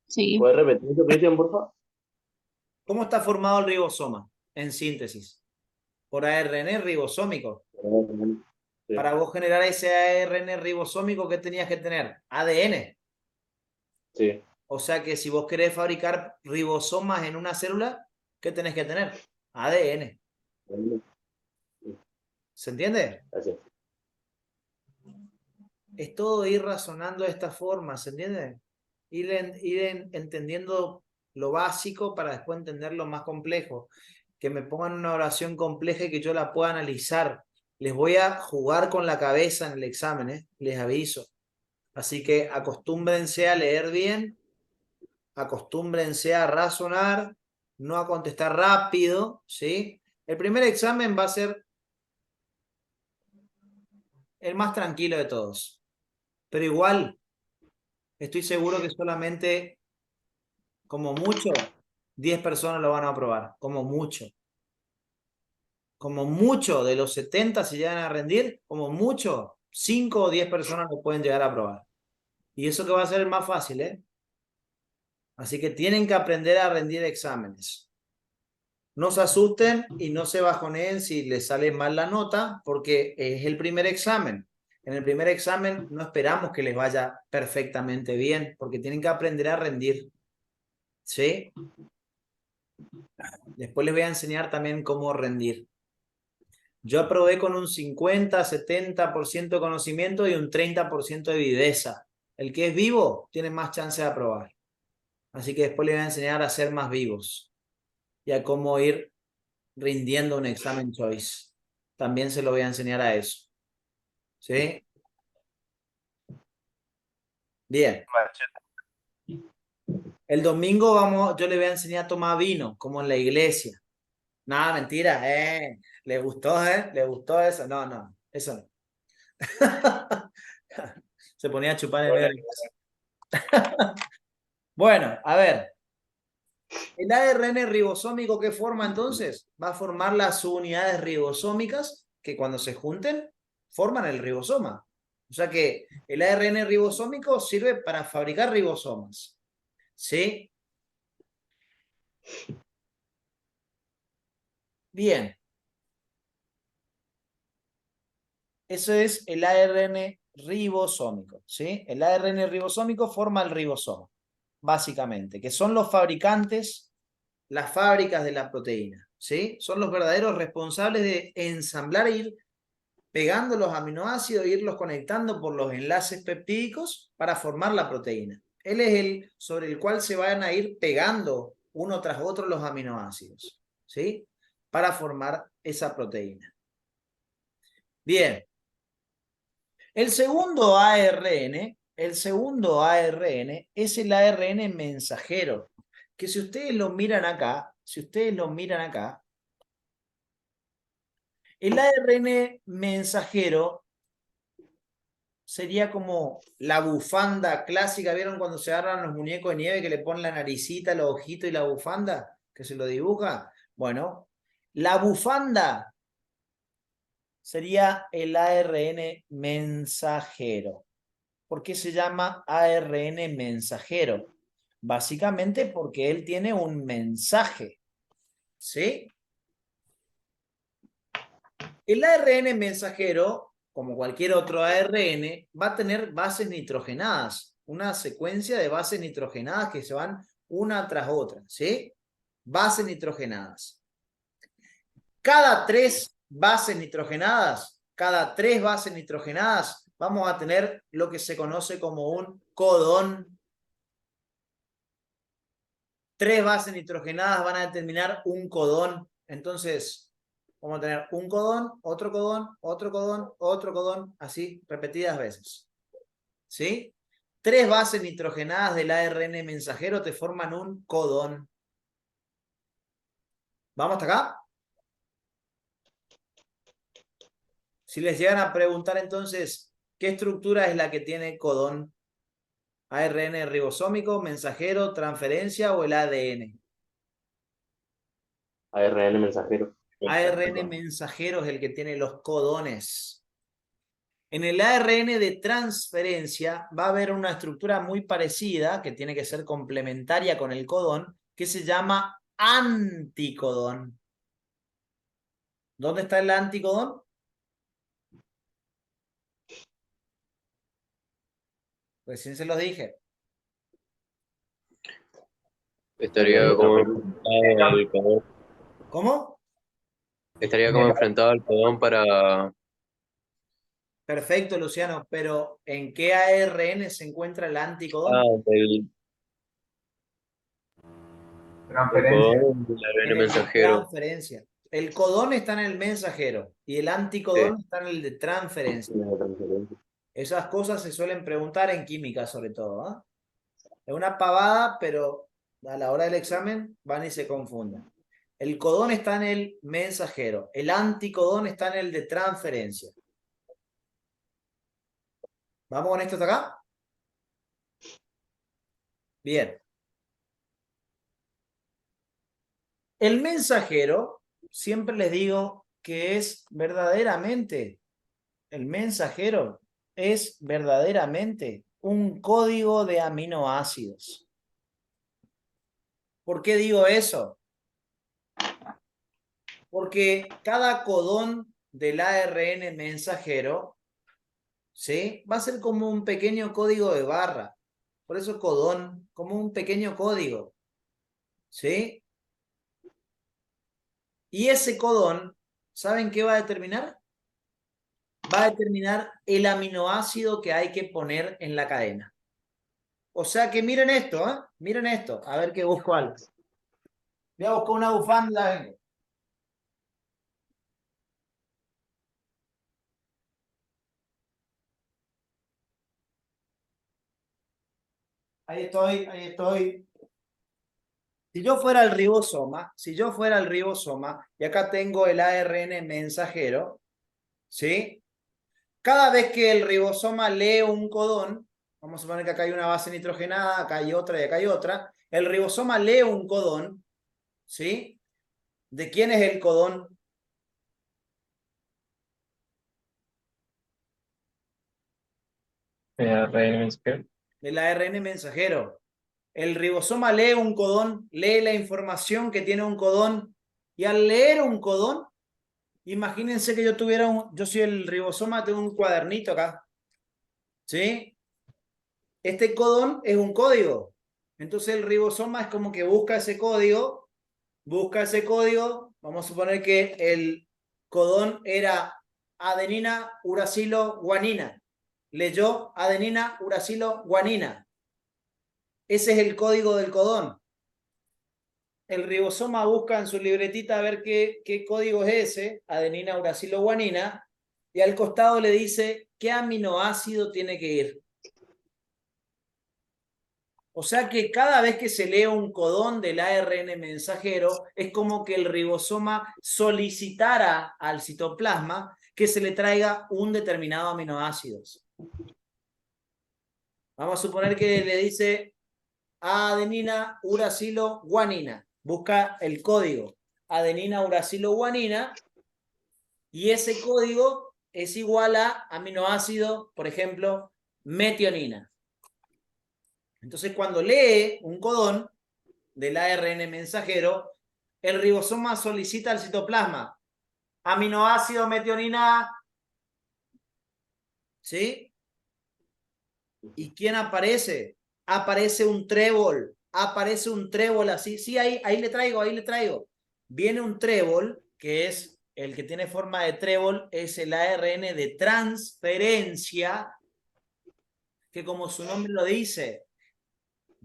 Sí. ¿Puedes repetir eso, Cristian, por favor? ¿Cómo está formado el ribosoma? En síntesis. Por ARN ribosómico. Sí. Para vos generar ese ARN ribosómico, ¿qué tenías que tener? ADN. Sí. O sea que si vos querés fabricar ribosomas en una célula, ¿qué tenés que tener? ADN. ¿Se entiende? Gracias. Es todo ir razonando de esta forma, ¿se entiende? Ir entendiendo lo básico para después entender lo más complejo. Que me pongan una oración compleja y que yo la pueda analizar. Les voy a jugar con la cabeza en el examen, ¿eh? Les aviso. Así que acostúmbrense a leer bien, acostúmbrense a razonar, no a contestar rápido, ¿sí? El primer examen va a ser el más tranquilo de todos. Pero igual, estoy seguro que solamente, como mucho, 10 personas lo van a aprobar. Como mucho. Como mucho de los 70 se llegan a rendir, como mucho, 5 o 10 personas lo pueden llegar a aprobar. Y eso que va a ser el más fácil, ¿eh? Así que tienen que aprender a rendir exámenes. No se asusten y no se bajoneen si les sale mal la nota, porque es el primer examen. En el primer examen no esperamos que les vaya perfectamente bien, porque tienen que aprender a rendir. ¿Sí? Después les voy a enseñar también cómo rendir. Yo aprobé con un 50, 70% de conocimiento y un 30% de viveza. El que es vivo tiene más chance de aprobar. Así que después les voy a enseñar a ser más vivos y a cómo ir rindiendo un examen choice. También se lo voy a enseñar a eso. ¿Sí? Bien. El domingo yo le voy a enseñar a tomar vino, como en la iglesia. Nada, mentira. ¿Le gustó, ¿Le gustó eso? No, no, eso no. Se ponía a chupar en el medio. Bueno, a ver. El ARN ribosómico, ¿qué forma entonces? Va a formar las subunidades ribosómicas que cuando se junten forman el ribosoma. O sea que el ARN ribosómico sirve para fabricar ribosomas. ¿Sí? Bien. Eso es el ARN ribosómico, ¿sí? El ARN ribosómico forma el ribosoma, básicamente, que son los fabricantes, las fábricas de la proteína, ¿sí? Son los verdaderos responsables de ensamblar e ir pegando los aminoácidos e irlos conectando por los enlaces peptídicos para formar la proteína. Él es el sobre el cual se van a ir pegando uno tras otro los aminoácidos, ¿sí? Para formar esa proteína. Bien. El segundo ARN es el ARN mensajero, que si ustedes lo miran acá, el ARN mensajero sería como la bufanda clásica. ¿Vieron cuando se agarran los muñecos de nieve que le ponen la naricita, los ojitos y la bufanda? Que se lo dibuja. Bueno, la bufanda sería el ARN mensajero. ¿Por qué se llama ARN mensajero? Básicamente porque él tiene un mensaje, ¿sí? El ARN mensajero, como cualquier otro ARN, va a tener bases nitrogenadas, una secuencia de bases nitrogenadas que se van una tras otra, ¿sí? Bases nitrogenadas. Cada tres bases nitrogenadas, vamos a tener lo que se conoce como un codón. 3 bases nitrogenadas van a determinar un codón. Entonces, vamos a tener un codón, otro codón, otro codón, otro codón, así repetidas veces. ¿Sí? 3 bases nitrogenadas del ARN mensajero te forman un codón. ¿Vamos hasta acá? Si les llegan a preguntar entonces, ¿qué estructura es la que tiene codón? ¿ARN ribosómico, mensajero, transferencia o el ADN? ARN mensajero. ARN mensajero es el que tiene los codones. En el ARN de transferencia va a haber una estructura muy parecida, que tiene que ser complementaria con el codón, que se llama anticodón. ¿Dónde está el anticodón? Recién se los dije. Estaría como enfrentado al codón. ¿Cómo? Estaría como enfrentado al codón para... Perfecto, Luciano, pero ¿en qué ARN se encuentra el anticodón? del Transferencia. codón del En ARN el de mensajero. transferencia. El codón está en el mensajero y el anticodón está en el de transferencia. Esas cosas se suelen preguntar en química, sobre todo. ¿Eh? Es una pavada, pero a la hora del examen van y se confunden. El codón está en el mensajero. El anticodón está en el de transferencia. ¿Vamos con esto hasta acá? Bien. El mensajero, siempre les digo que es verdaderamente, el mensajero es verdaderamente un código de aminoácidos. ¿Por qué digo eso? Porque cada codón del ARN mensajero, ¿sí? Va a ser como un pequeño código de barra. Por eso codón, como un pequeño código. ¿Sí? Y ese codón, ¿saben qué va a determinar? Va a determinar el aminoácido que hay que poner en la cadena. O sea que miren esto, ¿eh? Miren esto. A ver qué busco algo. Voy a buscar una bufanda, vengo. Ahí estoy, ahí estoy. Si yo fuera el ribosoma, y acá tengo el ARN mensajero, ¿sí? Cada vez que el ribosoma lee un codón, vamos a suponer que acá hay una base nitrogenada, acá hay otra y acá hay otra, el ribosoma lee un codón, ¿sí? ¿De quién es el codón? Del ARN mensajero. El ribosoma lee un codón, lee la información que tiene un codón, y al leer un codón, imagínense que yo soy el ribosoma, tengo un cuadernito acá. ¿Sí? Este codón es un código. Entonces el ribosoma es como que busca ese código. Vamos a suponer que el codón era adenina, uracilo, guanina. Leyó adenina, uracilo, guanina. Ese es el código del codón. El ribosoma busca en su libretita a ver qué código es ese, adenina, uracilo, guanina, y al costado le dice qué aminoácido tiene que ir. O sea que cada vez que se lee un codón del ARN mensajero, es como que el ribosoma solicitara al citoplasma que se le traiga un determinado aminoácido. Vamos a suponer que le dice adenina, uracilo, guanina. Busca el código adenina, uracilo, guanina, y ese código es igual a aminoácido, por ejemplo, metionina. Entonces, cuando lee un codón del ARN mensajero, el ribosoma solicita al citoplasma aminoácido metionina, ¿sí? ¿Y quién aparece? Aparece un trébol así. Sí, ahí le traigo. Viene un trébol, que es el que tiene forma de trébol, es el ARN de transferencia, que como su nombre lo dice,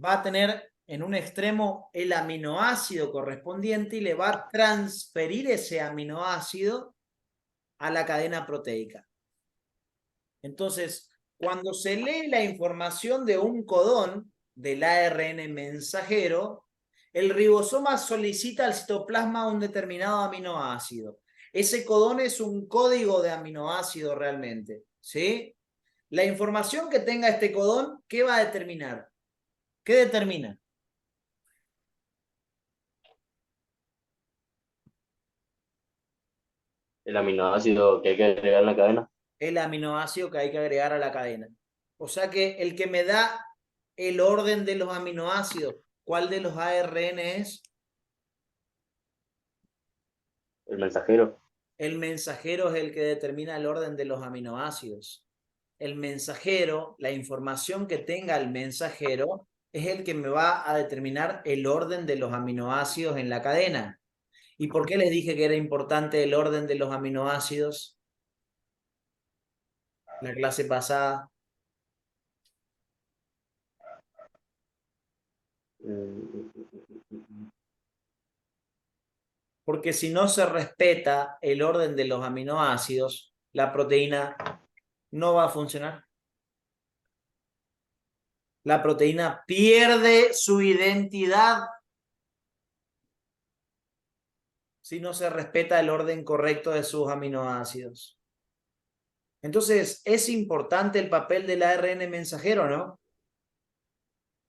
va a tener en un extremo el aminoácido correspondiente y le va a transferir ese aminoácido a la cadena proteica. Entonces, cuando se lee la información de un codón del ARN mensajero, el ribosoma solicita al citoplasma un determinado aminoácido. Ese codón es un código de aminoácido realmente, ¿sí? La información que tenga este codón, ¿qué va a determinar? ¿Qué determina? El aminoácido que hay que agregar en la cadena. El aminoácido que hay que agregar a la cadena. O sea que el que me da el orden de los aminoácidos, ¿cuál de los ARN es? El mensajero. El mensajero es el que determina el orden de los aminoácidos. El mensajero, la información que tenga el mensajero, es el que me va a determinar el orden de los aminoácidos en la cadena. ¿Y por qué les dije que era importante el orden de los aminoácidos? La clase pasada. Porque si no se respeta el orden de los aminoácidos, la proteína no va a funcionar. La proteína pierde su identidad si no se respeta el orden correcto de sus aminoácidos. Entonces, es importante el papel del ARN mensajero, ¿no?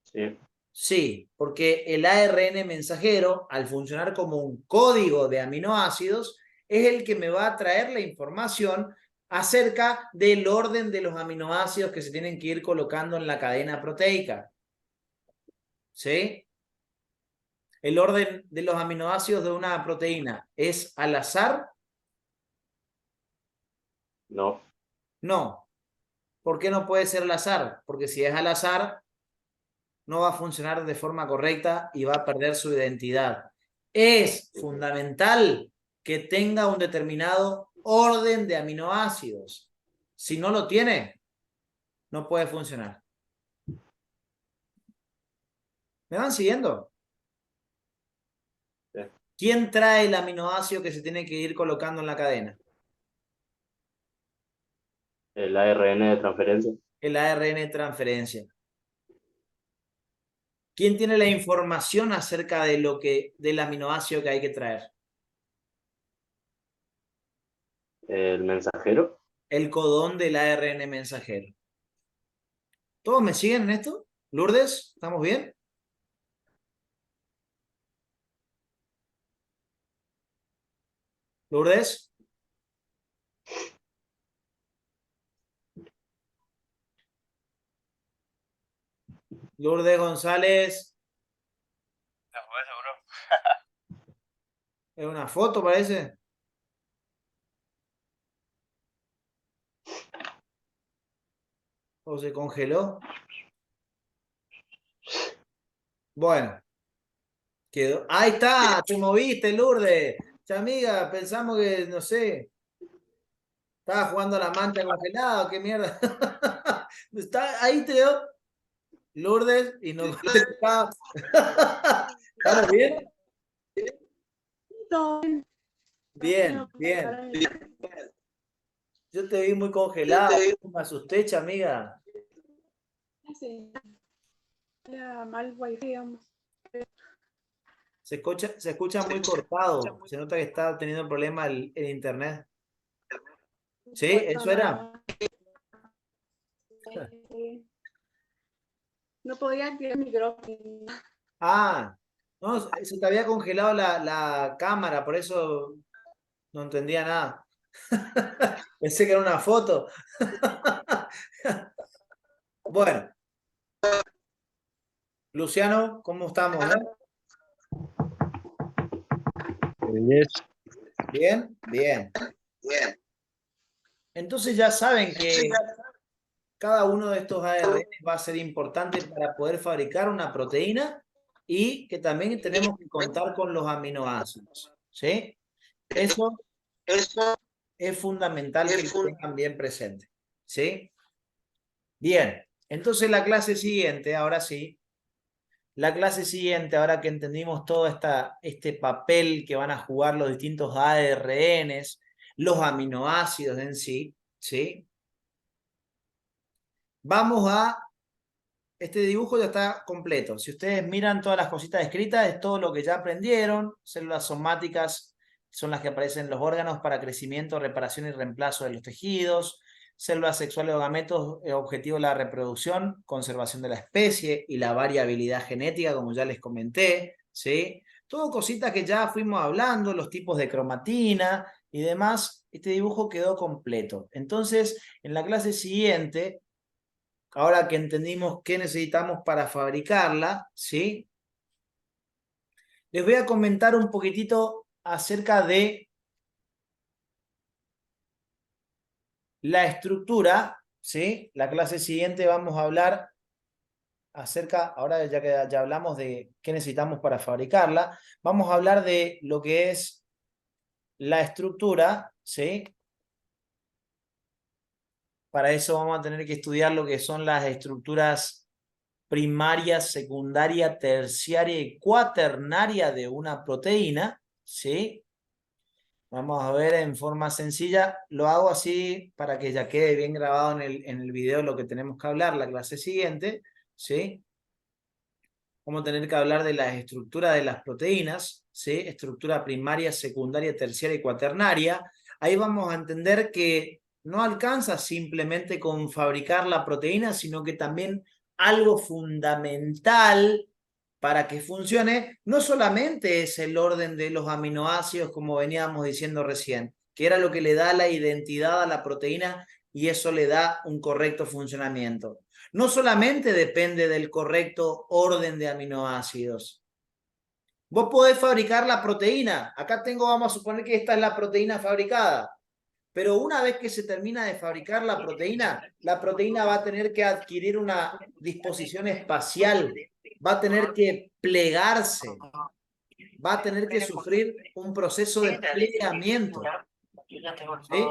Sí. Sí, porque el ARN mensajero, al funcionar como un código de aminoácidos, es el que me va a traer la información acerca del orden de los aminoácidos que se tienen que ir colocando en la cadena proteica. ¿Sí? El orden de los aminoácidos de una proteína, ¿es al azar? No. No. ¿Por qué no puede ser al azar? Porque si es al azar, no va a funcionar de forma correcta y va a perder su identidad. Es fundamental que tenga un determinado orden de aminoácidos. Si no lo tiene, no puede funcionar. ¿Me van siguiendo? Sí. ¿Quién trae el aminoácido que se tiene que ir colocando en la cadena? El ARN de transferencia. El ARN de transferencia. ¿Quién tiene la información acerca de del aminoácido que hay que traer? El mensajero. El codón del ARN mensajero. ¿Todos me siguen en esto? ¿Lourdes? ¿Estamos bien? ¿Lourdes? Lourdes González. ¿Te fue seguro? ¿Es una foto, parece? ¿O se congeló? Bueno, quedó. Ahí está, te moviste, Lourdes. Amiga, pensamos que, no sé, estaba jugando a la manta congelada, qué mierda. Ahí te dio Lourdes y no te escuchaba. ¿Estamos bien? Bien, bien. Yo te vi muy congelada, me asusté, amiga. Sí. Era mal wifi, digamos. Se escucha muy cortado. Se nota que está teniendo problemas el internet. ¿Sí? ¿Eso era? No podía activar el micrófono. Ah, no, se te había congelado la cámara, por eso no entendía nada. Pensé que era una foto. Bueno. Luciano, ¿cómo estamos? Bien, bien. Entonces ya saben que cada uno de estos ARN va a ser importante para poder fabricar una proteína y que también tenemos que contar con los aminoácidos. ¿Sí? Eso es fundamental que lo tengan bien presente. ¿Sí? Bien, entonces la clase siguiente, ahora sí, la clase siguiente, ahora que entendimos todo este papel que van a jugar los distintos ARNs, los aminoácidos en sí, ¿sí? Vamos a... Este dibujo ya está completo. Si ustedes miran todas las cositas escritas, es todo lo que ya aprendieron. Células somáticas son las que aparecen en los órganos para crecimiento, reparación y reemplazo de los tejidos. Células sexuales o gametos, objetivo de la reproducción, conservación de la especie y la variabilidad genética, como ya les comenté, ¿sí? Todo cositas que ya fuimos hablando, los tipos de cromatina y demás. Este dibujo quedó completo. Entonces, en la clase siguiente, ahora que entendimos qué necesitamos para fabricarla, ¿sí? Les voy a comentar un poquitito acerca de la estructura, ¿sí? La clase siguiente vamos a hablar acerca, ahora ya que ya hablamos de qué necesitamos para fabricarla, vamos a hablar de lo que es la estructura, ¿sí? Para eso vamos a tener que estudiar lo que son las estructuras primaria, secundaria, terciaria y cuaternaria de una proteína, ¿sí? Vamos a ver en forma sencilla, lo hago así para que ya quede bien grabado en el video lo que tenemos que hablar la clase siguiente, ¿sí? Vamos a tener que hablar de la estructura de las proteínas, ¿sí? Estructura primaria, secundaria, terciaria y cuaternaria. Ahí vamos a entender que no alcanza simplemente con fabricar la proteína, sino que también algo fundamental para que funcione, no solamente es el orden de los aminoácidos, como veníamos diciendo recién, que era lo que le da la identidad a la proteína y eso le da un correcto funcionamiento. No solamente depende del correcto orden de aminoácidos. Vos podés fabricar la proteína. Acá tengo, vamos a suponer que esta es la proteína fabricada. Pero una vez que se termina de fabricar la proteína va a tener que adquirir una disposición espacial, va a tener que plegarse, va a tener que sufrir un proceso de plegamiento. ¿Sí?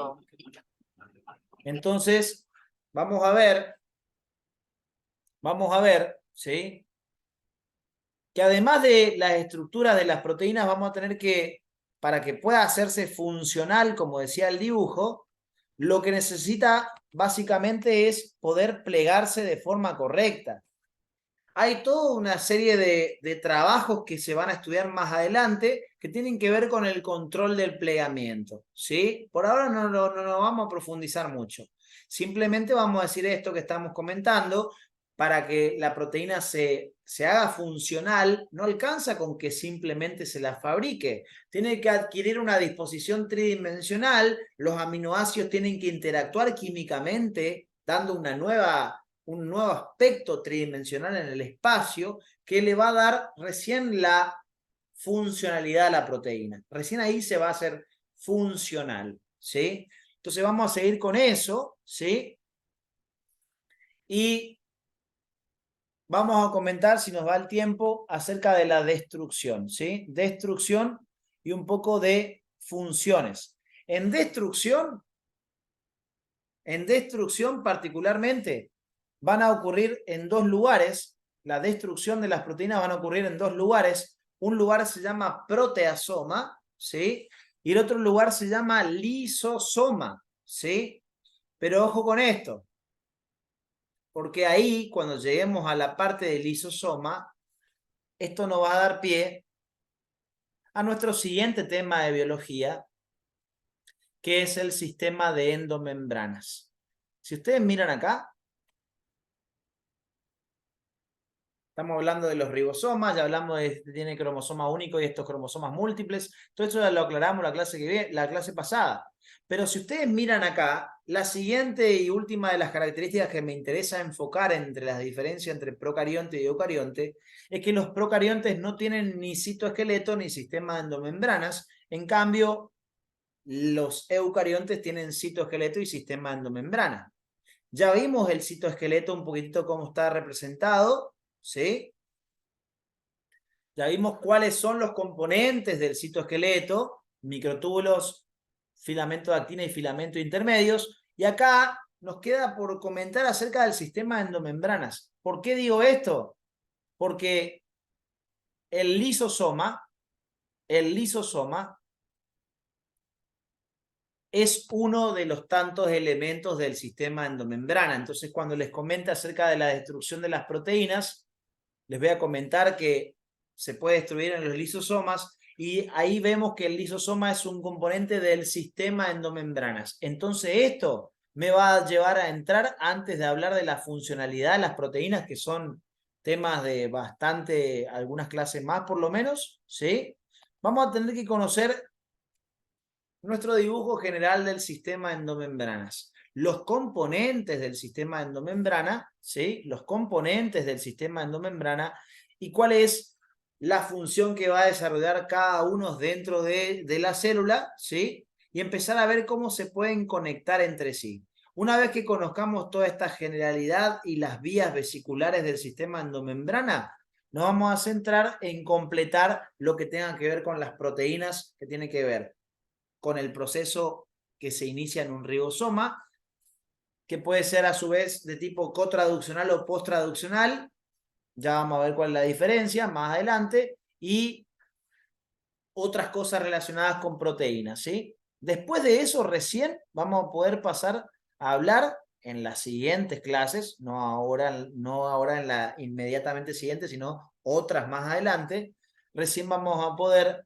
Entonces, vamos a ver, ¿sí? Que además de las estructuras de las proteínas, vamos a tener que, para que pueda hacerse funcional, como decía el dibujo, lo que necesita básicamente es poder plegarse de forma correcta. Hay toda una serie de trabajos que se van a estudiar más adelante que tienen que ver con el control del plegamiento, ¿sí? Por ahora no vamos a profundizar mucho. Simplemente vamos a decir esto que estamos comentando. Para que la proteína se haga funcional, no alcanza con que simplemente se la fabrique. Tiene que adquirir una disposición tridimensional, los aminoácidos tienen que interactuar químicamente, dando un nuevo aspecto tridimensional en el espacio, que le va a dar recién la funcionalidad a la proteína. Recién ahí se va a hacer funcional, ¿sí? Entonces vamos a seguir con eso, ¿sí? Y vamos a comentar, si nos va el tiempo, acerca de la destrucción, ¿sí? Destrucción y un poco de funciones. En destrucción particularmente, van a ocurrir en dos lugares. La destrucción de las proteínas van a ocurrir en dos lugares. Un lugar se llama proteasoma, ¿sí? Y el otro lugar se llama lisosoma, ¿sí? Pero ojo con esto, porque ahí, cuando lleguemos a la parte del lisosoma, esto nos va a dar pie a nuestro siguiente tema de biología, que es el sistema de endomembranas. Si ustedes miran acá, estamos hablando de los ribosomas, ya hablamos de que tiene cromosoma único y estos cromosomas múltiples. Todo eso ya lo aclaramos la clase pasada. Pero si ustedes miran acá, la siguiente y última de las características que me interesa enfocar entre las diferencias entre procarionte y eucarionte es que los procariontes no tienen ni citoesqueleto ni sistema de endomembranas. En cambio, los eucariontes tienen citoesqueleto y sistema de endomembrana. Ya vimos el citoesqueleto un poquitito cómo está representado, ¿sí? Ya vimos cuáles son los componentes del citoesqueleto, microtúbulos, filamento de actina y filamento intermedios. Y acá nos queda por comentar acerca del sistema de endomembranas. ¿Por qué digo esto? Porque el lisosoma es uno de los tantos elementos del sistema endomembrana. Entonces, cuando les comente acerca de la destrucción de las proteínas, les voy a comentar que se puede destruir en los lisosomas y ahí vemos que el lisosoma es un componente del sistema endomembranas. Entonces, esto me va a llevar a entrar, antes de hablar de la funcionalidad de las proteínas, que son temas de bastante, algunas clases más por lo menos, ¿sí? Vamos a tener que conocer nuestro dibujo general del sistema endomembranas. Los componentes del sistema endomembrana, ¿sí? Los componentes del sistema endomembrana y cuál es la función que va a desarrollar cada uno dentro de la célula, ¿sí? Y empezar a ver cómo se pueden conectar entre sí. Una vez que conozcamos toda esta generalidad y las vías vesiculares del sistema endomembrana, nos vamos a centrar en completar lo que tenga que ver con las proteínas, que tiene que ver con el proceso que se inicia en un ribosoma, que puede ser a su vez de tipo cotraduccional o posttraduccional. Ya vamos a ver cuál es la diferencia más adelante. Y otras cosas relacionadas con proteínas, ¿sí? Después de eso, recién vamos a poder pasar a hablar en las siguientes clases, no ahora en la inmediatamente siguiente, sino otras más adelante. Recién vamos a poder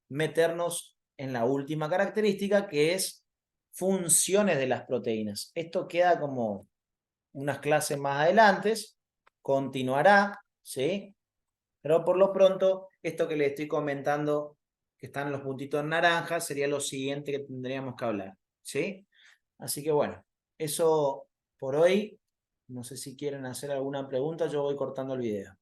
meternos en la última característica, que es funciones de las proteínas. Esto queda como unas clases más adelante, continuará, ¿sí? Pero por lo pronto, esto que les estoy comentando, que están los puntitos naranjas, sería lo siguiente que tendríamos que hablar, ¿sí? Así que bueno, eso por hoy. No sé si quieren hacer alguna pregunta, yo voy cortando el video.